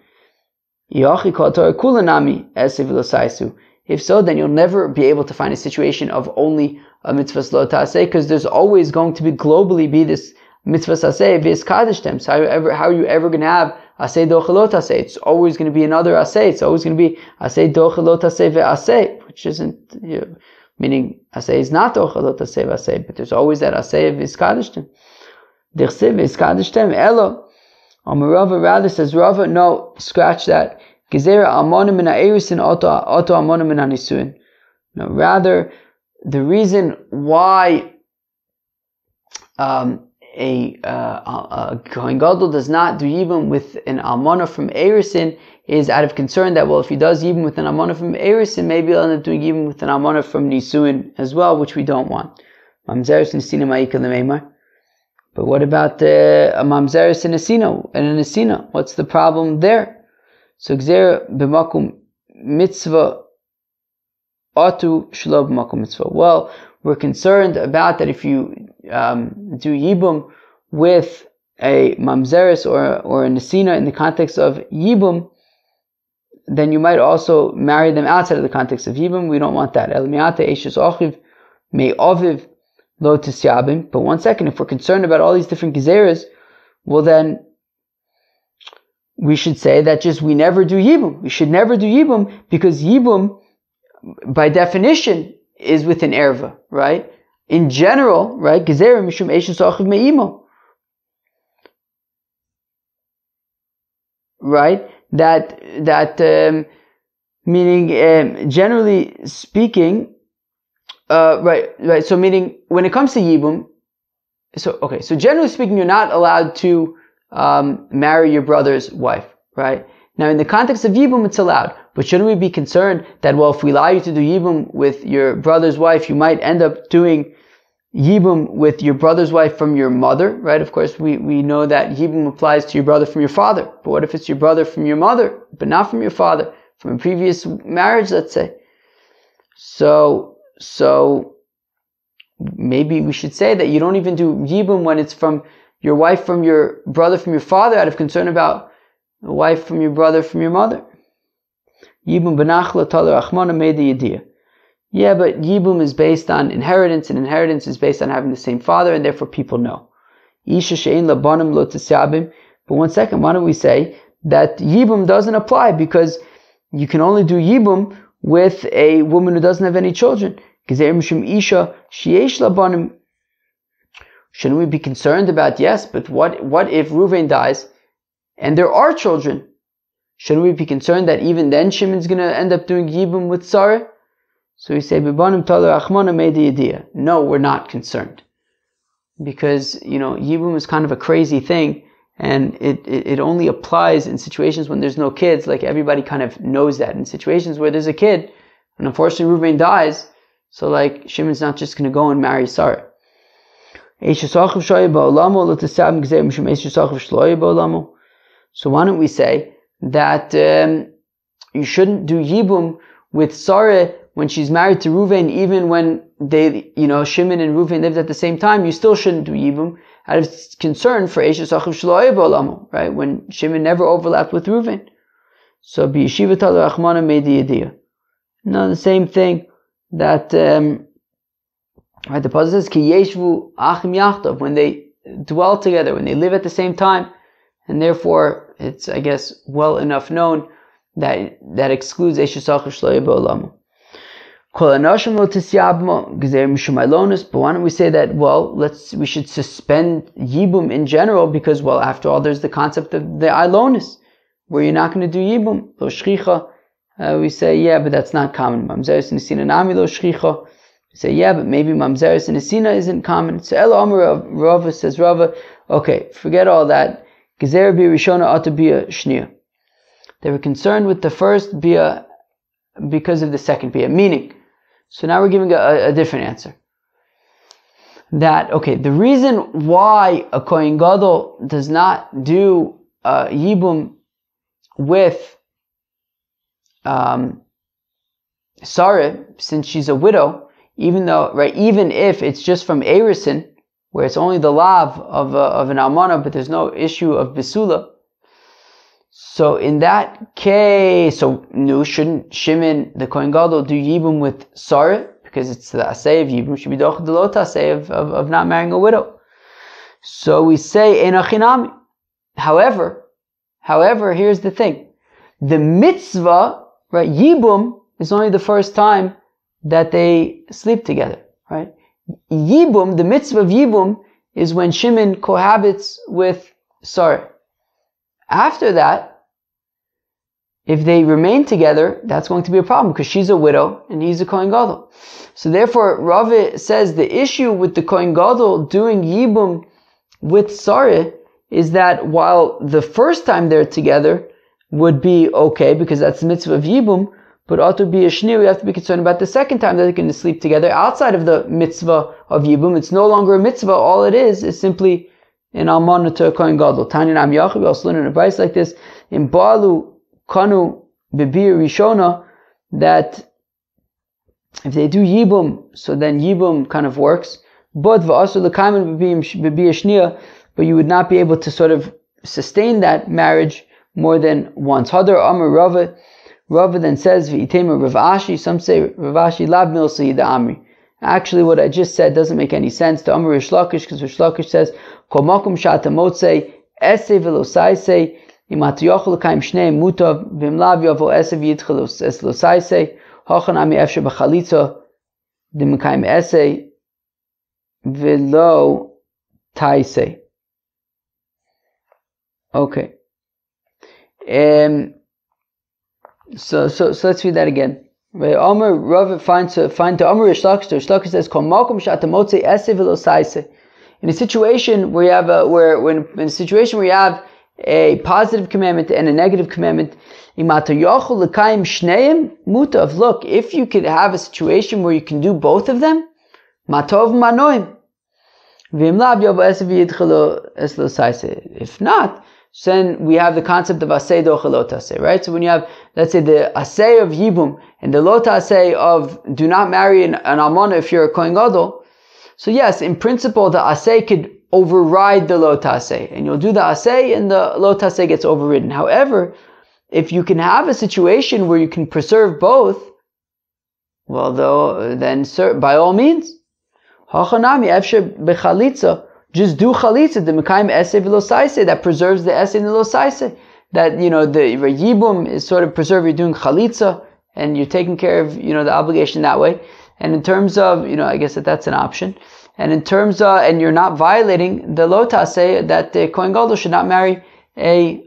Yochi kol Torah kulanami esev l'saisu. If so, then you'll never be able to find a situation of only a mitzvah lo ta'aseh, because there's always going to be globally be this mitzvah aseh v'eskadishtem. So how are you ever going to have aseh dochelot aseh? It's always going to be another aseh. It's always going to be aseh dochelot aseh ve'aseh, which isn't, meaning aseh is not dochelot aseh ve'aseh, but there's always that aseh v'eskadishtem. Dichsiv v'eskadishtem elo. Rava rather says, Rava, no, scratch that. Gezerah almonim min ha'erisin oto almonim min ha'nisuin. No, rather, the reason why a Kohen Gadol does not do Yibum with an Almana from Erisin is out of concern that, well, if he does Yibum with an Almana from Erisin, maybe he'll end up doing Yibum with an Almana from Nisuin as well, which we don't want. Mamzeris Nesina Ma'ika L'meimar. But what about a Mamzeris and a Nesina? What's the problem there? So Gzer b'makum mitzvah atu shlo b'makum mitzvah. Well, we're concerned about that if you do Yibum with a Mamzeris or a Nesina in the context of Yibum, then you might also marry them outside of the context of Yibum. We don't want that. El mi'ate eishes ochiv me oviv lo tisyabim. But one second, if we're concerned about all these different gezeras, well then we should say that just we never do Yibum. We should never do Yibum because Yibum, by definition, is with an erva, right? In general, right? Gezerah mishum eishes ochiv me'imo. right? Meaning, generally speaking, right. So meaning, when it comes to Yibum, so generally speaking, you're not allowed to marry your brother's wife, right? Now, in the context of Yibum, it's allowed. But shouldn't we be concerned that, well, if we allow you to do Yibum with your brother's wife, you might end up doing Yibum with your brother's wife from your mother, right? Of course, we know that Yibum applies to your brother from your father. But what if it's your brother from your mother, but not from your father, from a previous marriage, let's say? So maybe we should say that you don't even do Yibum when it's from your wife from your brother from your father, out of concern about a wife from your brother from your mother. Yibum benachla taler achmana made the idea. Yeah, but Yibum is based on inheritance, and inheritance is based on having the same father, and therefore people know. Isha she'ein labanim lo tisyabim. But one second, why don't we say that Yibum doesn't apply, because you can only do Yibum with a woman who doesn't have any children. Shouldn't we be concerned about, yes, but what if Reuven dies and there are children? Shouldn't we be concerned that even then Shimon's going to end up doing Yibum with Sarah? So we say, no, we're not concerned. Because, Yibum is kind of a crazy thing, and it only applies in situations when there's no kids. Like, everybody kind of knows that. In situations where there's a kid, and unfortunately Reuven dies, so like, Shimon's not just going to go and marry Sarah. So why don't we say that you shouldn't do Yibum with Sarah when she's married to Reuven, even when they, Shimon and Reuven lived at the same time? You still shouldn't do Yibum out of concern for Eshes Achiv Shlo'eh Ba'olamo, right? When Shimon never overlapped with Reuven. So B'yeshivat al-Rachmana made the idea. No, the same thing that, right, the Pasuk says, Ki yeshvu achim yachtav, when they dwell together, when they live at the same time, and therefore it's, I guess, well enough known that excludes Eshes Achiv Shlo'eh Ba'olamo. But why don't we say that, well, we should suspend Yibum in general, because, well, after all, there's the concept of the Ailonis, where you're not going to do Yibum. Lo shchicha. We say, yeah, but that's not common. Mamzeres Nesina Nami Lo shchicha. We say, yeah, but maybe Mamzeres Nesina isn't common. So El Omer Rava says, Rava, okay, forget all that. Gezer Bia Rishona Ata Bia Shnia. They were concerned with the first Bia because of the second Bia. Meaning, so now we're giving a different answer. That, okay, the reason why a Kohen Gadol does not do Yibum with Sarah, since she's a widow, even if it's just from Erison, where it's only the lav of an almana, but there's no issue of Besula. So in that case, shouldn't Shimon, the Kohen Gadol, do Yibum with Sarah? Because it's the asay of Yibum, should be doch the lot asay of not marrying a widow. So we say, Ein achinami. However, here's the thing. The mitzvah, right, Yibum, is only the first time that they sleep together, right? Yibum, the mitzvah of Yibum, is when Shimon cohabits with Sarah. After that, if they remain together, that's going to be a problem, because she's a widow and he's a Kohen Gadol. So therefore, Rava says the issue with the Kohen Gadol doing Yibum with Sarah is that while the first time they're together would be okay, because that's the mitzvah of Yibum, but ought to be a shni, we have to be concerned about the second time that they're going to sleep together outside of the mitzvah of Yibum. It's no longer a mitzvah. All it is simply an almana to a Kohen Gadol. Tanya Nam Yachav, we also learn in a price like this, in Baalu Kanu Bebir Rishona, that if they do Yibum, so then Yibum kind of works. But V'asu L'kaiman Bebir Shnia, but you would not be able to sort of sustain that marriage more than once. Hadar Amar Rava then says, V'itema Rav Ashi, some say Rav Ashi Lab Milsa Yida Amri. Actually, what I just said doesn't make any sense to Amar Rish Lakish, because Rish Lakish says, Kol makom shata motzei, esei velo saisei, im hatiyochel l'kaim shnei mutav, v'im lav yovo esei v'yitchel es lo saisei, hochan ami efshe b'chalitza, d'mekayim esei, v'lo taisei. Okay. So let's read that again. Omer Rav find the Omer Rish Lakish says Kol Malkum Shatamotze Ese V'Lo Saise. In a situation where you have a positive commandment and a negative commandment, look, if you could have a situation where you can do both of them, matov manoim. If not, then we have the concept of asay docha lo taseh, right? So when you have, let's say, the asay of yibum and the lo taseh of do not marry an almana if you're a kohen gadol. So yes, in principle, the asay could override the lo taseh, and you'll do the asay and the lo taseh gets overridden. However, if you can have a situation where you can preserve both, well, then by all means, hachanami efshar bechalitza, just do chalitza, the mekayim eseh v'lo saiseh, that preserves the eseh and the lo saiseh. That, the yibum is sort of preserved, you're doing chalitza, and you're taking care of, the obligation that way. And in terms of, I guess that's an option. And in terms of, and you're not violating the lo taseh, that the kohen gadol should not marry a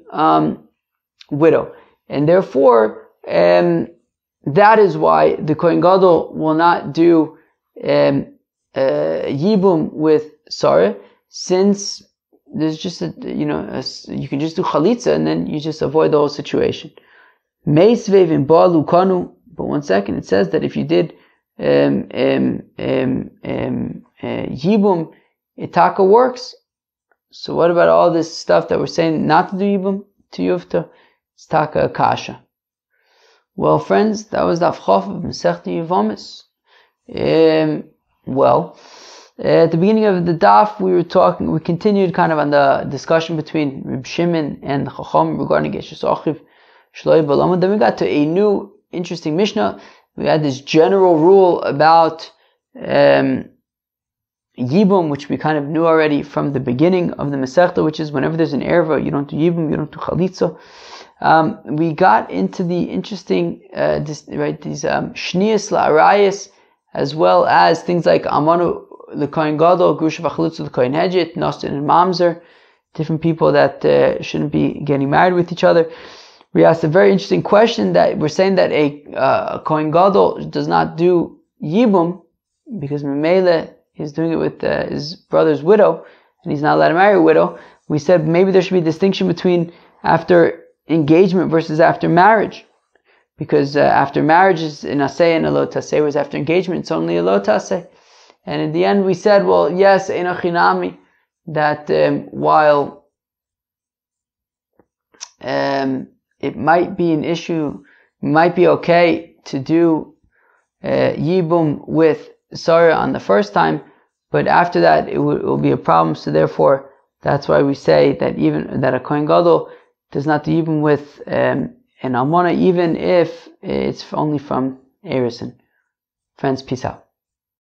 widow. And therefore, that is why the kohen gadol will not do yibum with sarah, since there's just you can just do chalitza and then you just avoid the whole situation. Meisvev in ba'alu kanu, but 1 second, it says that if you did yibum, itaka works. So what about all this stuff that we're saying not to do yibum to yufta? It's taka akasha. Well, friends, that was Daf Chof of Masechta Yevamis. At the beginning of the daf, we continued kind of on the discussion between Reb Shimon and the Chacham regarding Geshes Achiv Shloi Balama. Then we got to a new interesting Mishnah. We had this general rule about Yibum, which we kind of knew already from the beginning of the Masechta, which is whenever there's an erva, you don't do Yibum, you don't do Chalitza. We got into the interesting, these Shnias La'arayas, as well as things like Amanu, the Kohen Gadol, Grusha V'Chalutza, the Kohen Hedjit, Nostin and Mamzer, different people that shouldn't be getting married with each other. We asked a very interesting question that we're saying that a Kohen Gadol does not do Yibum because Memele is doing it with his brother's widow and he's not allowed to marry a widow. We said maybe there should be a distinction between after engagement versus after marriage, because after marriage is an asay and a lo taseh, whereas after engagement it's only a lo taseh. And in the end we said, well, yes, eino chinami, that while it might be an issue, it might be okay to do yibum with Sarah on the first time, but after that it will be a problem. So therefore, that's why we say that even that a Kohen Gadol does not do yibum with an almana, even if it's only from Erison. Friends, peace out.